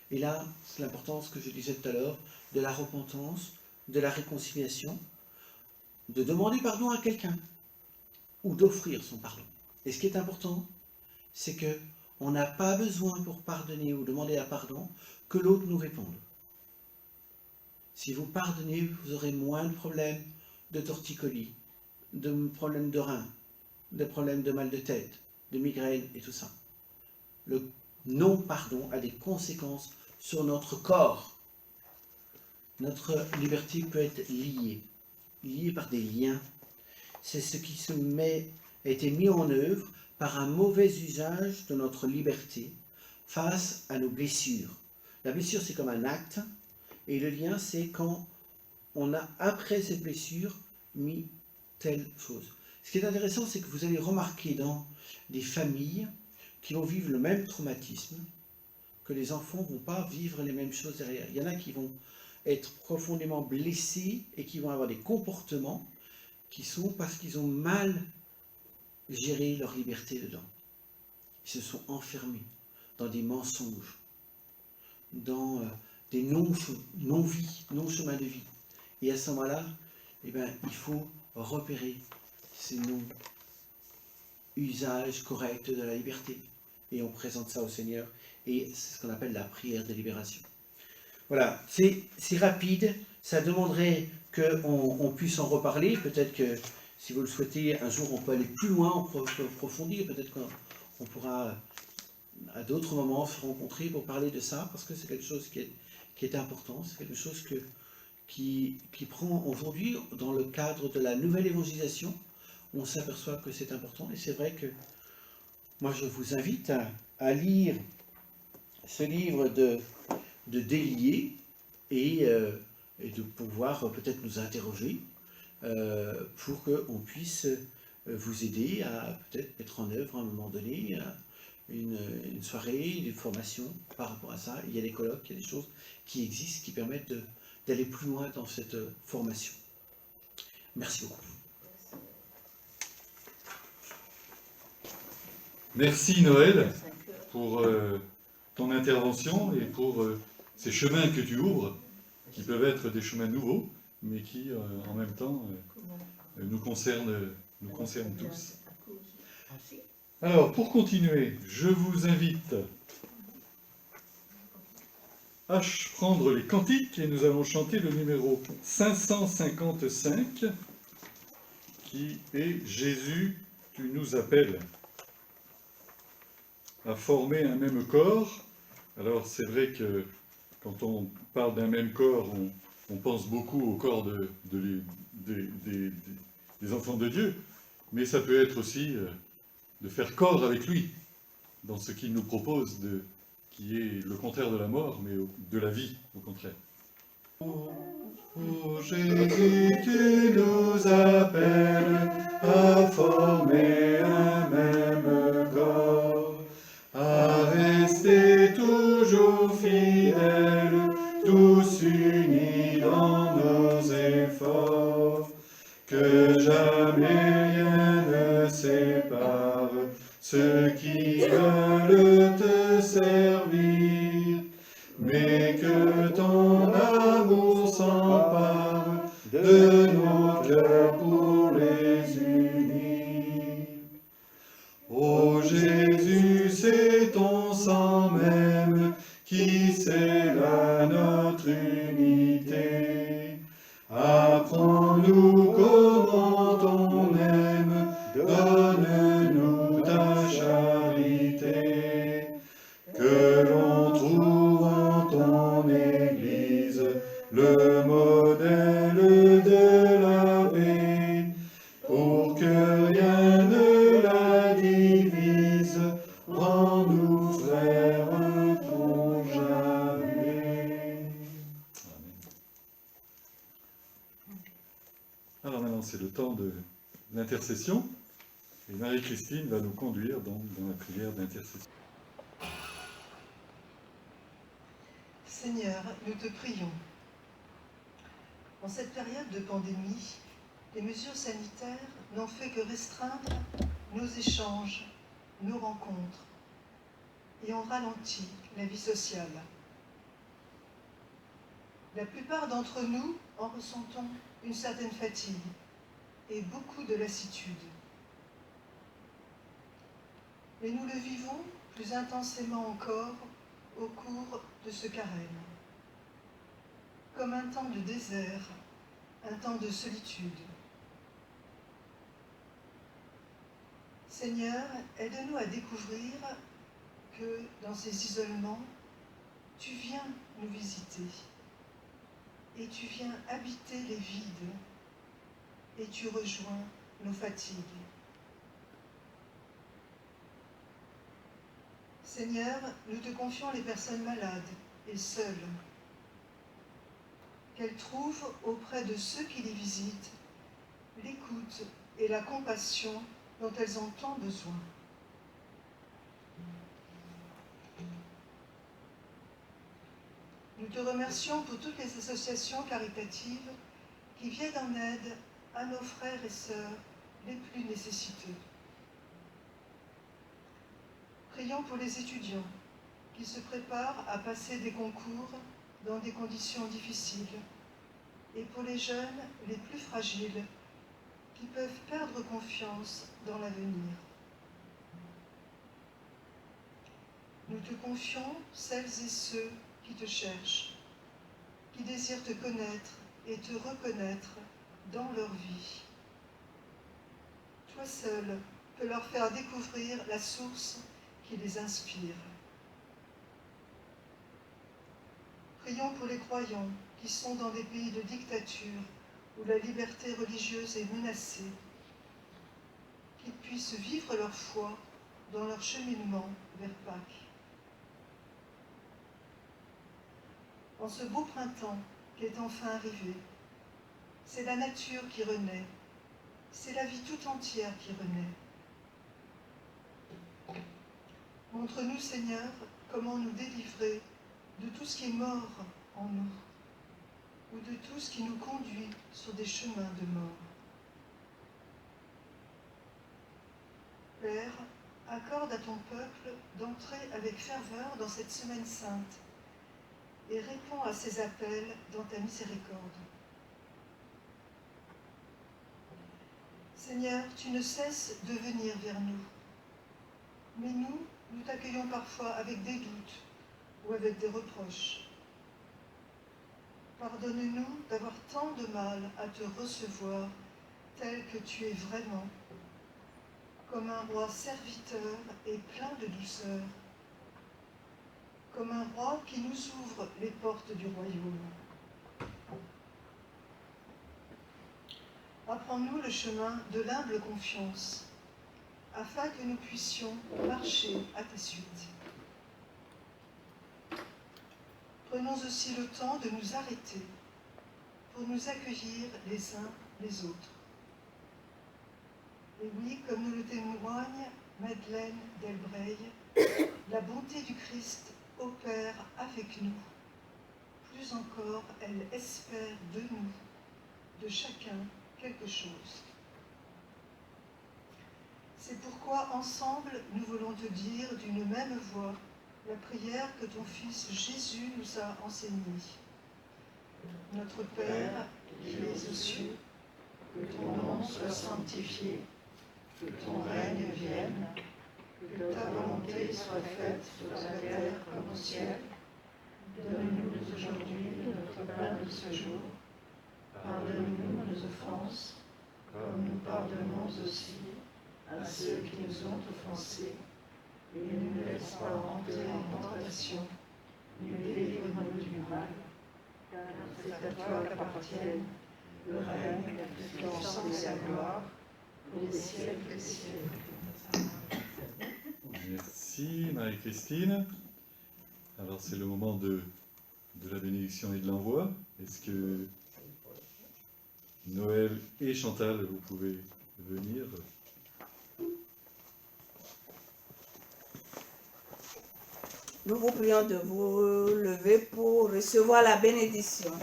C: Et là, c'est l'importance que je disais tout à l'heure, de la repentance, de la réconciliation, de demander pardon à quelqu'un, ou d'offrir son pardon. Et ce qui est important, c'est que on n'a pas besoin pour pardonner ou demander un pardon que l'autre nous réponde. Si vous pardonnez, vous aurez moins de problèmes de torticolis, de problèmes de reins, de problèmes de mal de tête, de migraine et tout ça. Le non-pardon a des conséquences sur notre corps. Notre liberté peut être liée par des liens. C'est ce qui a été mis en œuvre par un mauvais usage de notre liberté face à nos blessures. La blessure, c'est comme un acte, et le lien, c'est quand on a, après cette blessure, mis telle chose. Ce qui est intéressant, c'est que vous allez remarquer dans des familles qui vont vivre le même traumatisme, que les enfants ne vont pas vivre les mêmes choses derrière. Il y en a qui vont être profondément blessés et qui vont avoir des comportements qui sont parce qu'ils ont mal géré leur liberté dedans. Ils se sont enfermés dans des mensonges, dans des non-vies, non-chemins de vie. Et à ce moment-là, il faut repérer ces non-usages corrects de la liberté. Et on présente ça au Seigneur. Et c'est ce qu'on appelle la prière de libération. Voilà, c'est rapide. Ça demanderait qu'on puisse en reparler. Peut-être que, si vous le souhaitez, un jour on peut aller plus loin, on peut approfondir. Peut-être qu'on pourra, à d'autres moments, se rencontrer pour parler de ça, parce que c'est quelque chose qui est important. C'est quelque chose qui prend aujourd'hui, dans le cadre de la nouvelle évangélisation, on s'aperçoit que c'est important. Et c'est vrai que moi, je vous invite à lire ce livre de Délier et de pouvoir peut-être nous interroger pour qu'on puisse vous aider à peut-être mettre en œuvre à un moment donné une soirée, une formation par rapport à ça. Il y a des colloques, il y a des choses qui existent qui permettent d'aller plus loin dans cette formation. Merci beaucoup.
A: Merci Noël pour ton intervention et pour ces chemins que tu ouvres, qui peuvent être des chemins nouveaux, mais qui en même temps nous concernent tous. Alors, pour continuer, je vous invite à prendre les cantiques et nous allons chanter le numéro 555 qui est « Jésus, tu nous appelles » à former un même corps. Alors c'est vrai que quand on parle d'un même corps, on pense beaucoup au corps des enfants de Dieu, mais ça peut être aussi de faire corps avec lui dans ce qu'il nous propose, qui est le contraire de la mort, mais de la vie, au contraire. Oh Jésus, tu nous appelles à former un même corps, à rester toujours fidèles, tous unis dans nos efforts, que jamais rien ne sépare ceux qui veulent te servir, mais que ton amour s'empare de nos cœurs pour les unir. Ô Jésus, c'est ton sang même qui scelle notre unité. Apprends-nous comment on aime, donne-nous ta charité. Que l'on trouve en ton Église le modèle de la paix, pour que rien ne la divise, rends-nous frères pour jamais. Amen. Alors maintenant c'est le temps de l'intercession, et Marie-Christine va nous conduire donc dans la prière d'intercession.
D: Seigneur, nous te prions. En cette période de pandémie, les mesures sanitaires n'ont fait que restreindre nos échanges, nos rencontres, et ont ralenti la vie sociale. La plupart d'entre nous en ressentons une certaine fatigue et beaucoup de lassitude. Mais nous le vivons plus intensément encore au cours de ce carême, comme un temps de désert, un temps de solitude. Seigneur, aide-nous à découvrir que dans ces isolements, tu viens nous visiter et tu viens habiter les vides et tu rejoins nos fatigues. Seigneur, nous te confions les personnes malades et seules, qu'elles trouvent auprès de ceux qui les visitent l'écoute et la compassion dont elles ont tant besoin. Nous te remercions pour toutes les associations caritatives qui viennent en aide à nos frères et sœurs les plus nécessiteux. Prions pour les étudiants qui se préparent à passer des concours dans des conditions difficiles et pour les jeunes les plus fragiles qui peuvent perdre confiance dans l'avenir. Nous te confions celles et ceux qui te cherchent, qui désirent te connaître et te reconnaître dans leur vie. Toi seul peux leur faire découvrir la source qui les inspire. Prions pour les croyants qui sont dans des pays de dictature où la liberté religieuse est menacée, qu'ils puissent vivre leur foi dans leur cheminement vers Pâques. En ce beau printemps qui est enfin arrivé, c'est la nature qui renaît, c'est la vie tout entière qui renaît. Montre-nous, Seigneur, comment nous délivrer de tout ce qui est mort en nous, ou de tout ce qui nous conduit sur des chemins de mort. Père, accorde à ton peuple d'entrer avec ferveur dans cette semaine sainte et réponds à ses appels dans ta miséricorde. Seigneur, tu ne cesses de venir vers nous, mais nous t'accueillons parfois avec des doutes ou avec des reproches. Pardonne-nous d'avoir tant de mal à te recevoir tel que tu es vraiment, comme un roi serviteur et plein de douceur, comme un roi qui nous ouvre les portes du royaume. Apprends-nous le chemin de l'humble confiance, afin que nous puissions marcher à ta suite. Prenons aussi le temps de nous arrêter pour nous accueillir les uns les autres. Et oui, comme nous le témoigne Madeleine Delbreil, la bonté du Christ opère avec nous. Plus encore, elle espère de nous, de chacun, quelque chose. C'est pourquoi, ensemble, nous voulons te dire d'une même voix la prière que ton Fils Jésus nous a enseignée. Notre Père, qui es aux cieux, que ton nom soit sanctifié, que ton règne vienne, que ta volonté soit faite sur la terre comme au ciel. Donne-nous aujourd'hui notre pain de ce jour. Pardonne-nous nos offenses, comme nous pardonnons aussi à ceux qui nous ont offensés. Et ne nous laisse pas entrer en tentation, mais délivre-nous du mal. Car c'est à toi qu'appartiennent le règne, la puissance et la gloire, pour les siècles des siècles.
A: Merci Marie-Christine. Alors c'est le moment de la bénédiction et de l'envoi. Est-ce que Noël et Chantal, vous pouvez venir?
E: Nous vous prions de vous lever pour recevoir la bénédiction.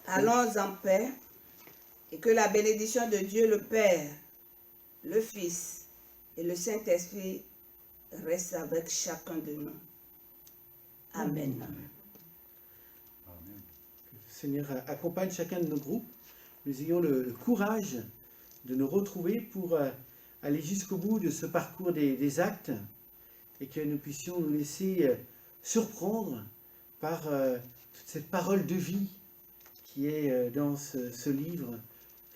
E: Allons en paix et que la bénédiction de Dieu le Père, le Fils et le Saint-Esprit reste avec chacun de nous. Amen.
A: Amen.
C: Que le Seigneur accompagne chacun de nos groupes. Nous ayons le courage de nous retrouver pour aller jusqu'au bout de ce parcours des actes et que nous puissions nous laisser surprendre par toute cette parole de vie qui est dans ce livre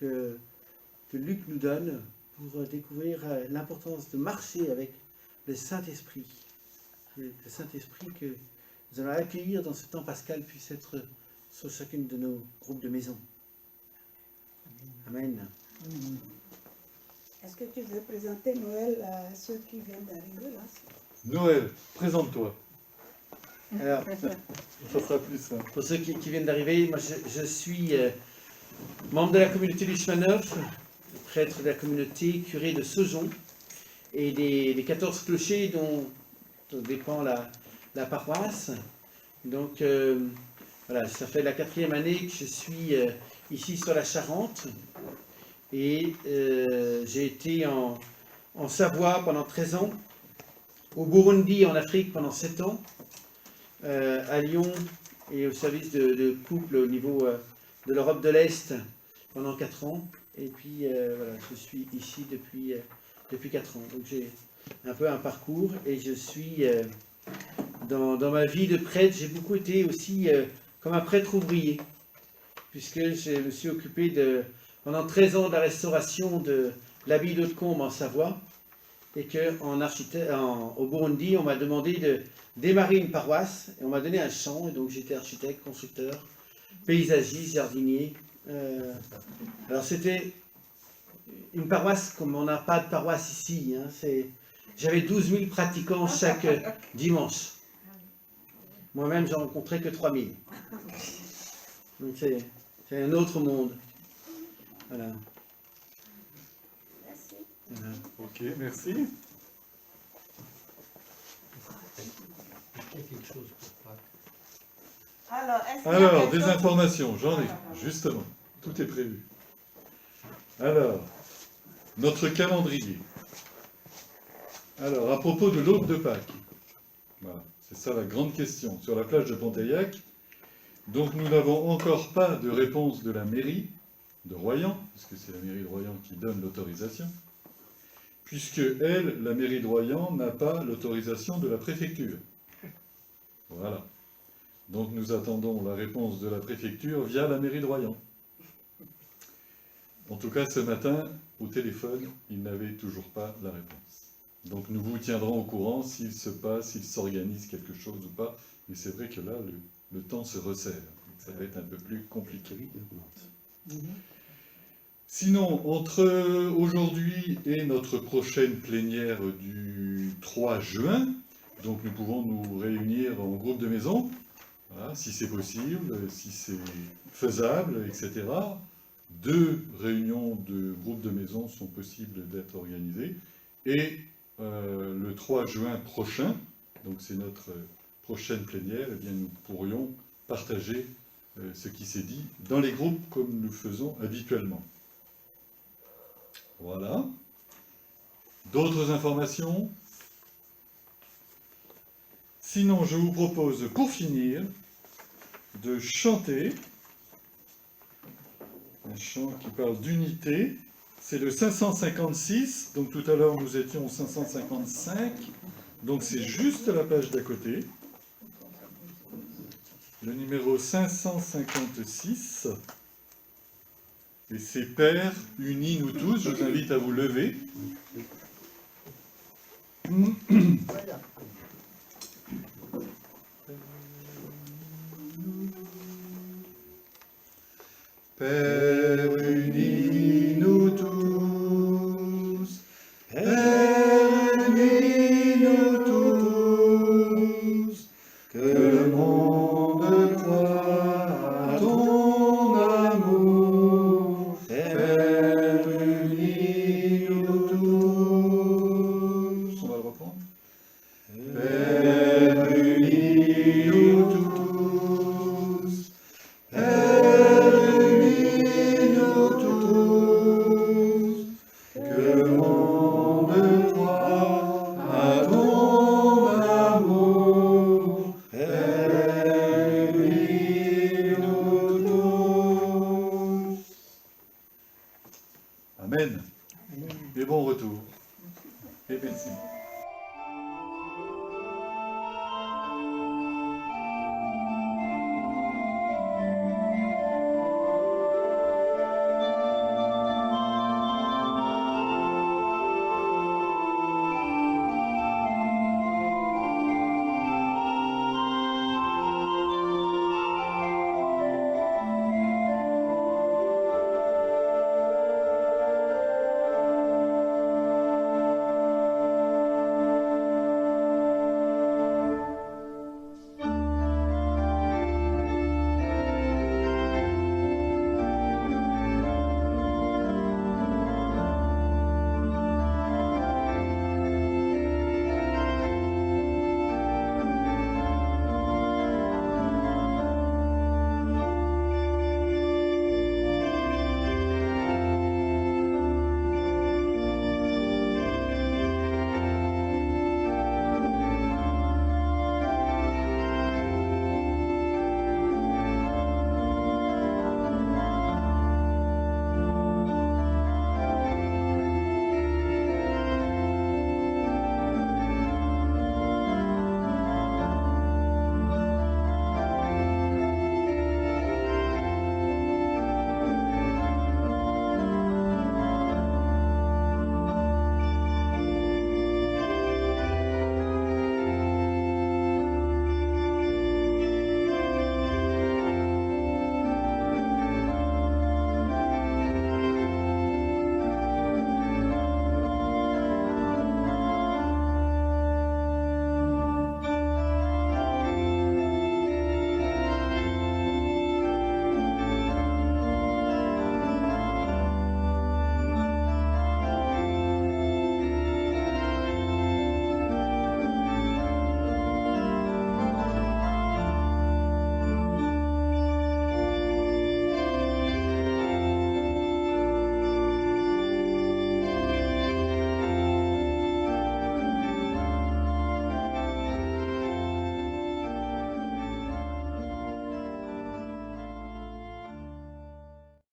C: que Luc nous donne pour découvrir l'importance de marcher avec le Saint-Esprit. Que le Saint-Esprit que nous allons accueillir dans ce temps pascal puisse être sur chacune de nos groupes de maison. Amen.
E: Est-ce que tu veux présenter Noël à ceux qui viennent d'arriver là?
A: Noël, présente-toi.
C: Alors,
A: Ça sera plus simple.
C: pour ceux qui viennent d'arriver, moi je suis membre de la communauté du chemin neuf, prêtre de la communauté, curé de Saujon, et des 14 clochers dont dépend la paroisse. Donc voilà, ça fait la 4e année que je suis ici sur la Charente, et j'ai été en Savoie pendant 13 ans, au Burundi en Afrique pendant 7 ans, à Lyon et au service de couple au niveau de l'Europe de l'Est pendant 4 ans, et puis voilà, je suis ici depuis 4 ans. Donc j'ai un peu un parcours, et je suis dans ma vie de prêtre, j'ai beaucoup été aussi comme un prêtre ouvrier, puisque je me suis occupé pendant 13 ans de la restauration de l'abbaye d'Hautecombe en Savoie, et qu'au Burundi, on m'a demandé de démarrer une paroisse, et on m'a donné un champ, et donc j'étais architecte, constructeur, paysagiste, jardinier. Alors c'était une paroisse comme on n'a pas de paroisse ici, hein, j'avais 12 000 pratiquants chaque dimanche. Moi-même, j'en rencontrais que 3000. Donc c'est un autre monde. Voilà.
E: Merci.
C: Voilà.
A: Ok, merci.
F: Il y a quelque chose pour Pâques.
E: Alors, est-ce qu'il y a
A: Alors,
E: quelque
A: des
E: chose-
A: informations, j'en ai, justement. Tout est prévu. Alors, notre calendrier. Alors, à propos de l'aube de Pâques. Voilà, c'est ça la grande question. Sur la plage de Ponteillac, donc nous n'avons encore pas de réponse de la mairie de Royan, puisque c'est la mairie de Royan qui donne l'autorisation, puisque elle, la mairie de Royan, n'a pas l'autorisation de la préfecture. Voilà. Donc nous attendons la réponse de la préfecture via la mairie de Royan. En tout cas, ce matin, au téléphone, ils n'avaient toujours pas la réponse. Donc nous vous tiendrons au courant s'il se passe, s'il s'organise quelque chose ou pas. Mais c'est vrai que là, le temps se resserre. Donc ça va être un peu plus compliqué. Sinon, entre aujourd'hui et notre prochaine plénière du 3 juin, donc nous pouvons nous réunir en groupe de maison, voilà, si c'est possible, si c'est faisable, etc. 2 réunions de groupe de maison sont possibles d'être organisées. Et le 3 juin prochain, donc c'est notre prochaine plénière, eh bien nous pourrions partager ce qui s'est dit dans les groupes comme nous le faisons habituellement. Voilà. D'autres informations? Sinon, je vous propose, pour finir, de chanter un chant qui parle d'unité. C'est le 556, donc tout à l'heure nous étions au 555, donc c'est juste la page d'à côté. Le numéro 556, et c'est Père, unis nous tous, je vous invite à vous lever. Père, unis-nous tous. Père, unis-nous tous. Que le monde croie à ton amour. Père, unis-nous tous. On va le reprendre. Père,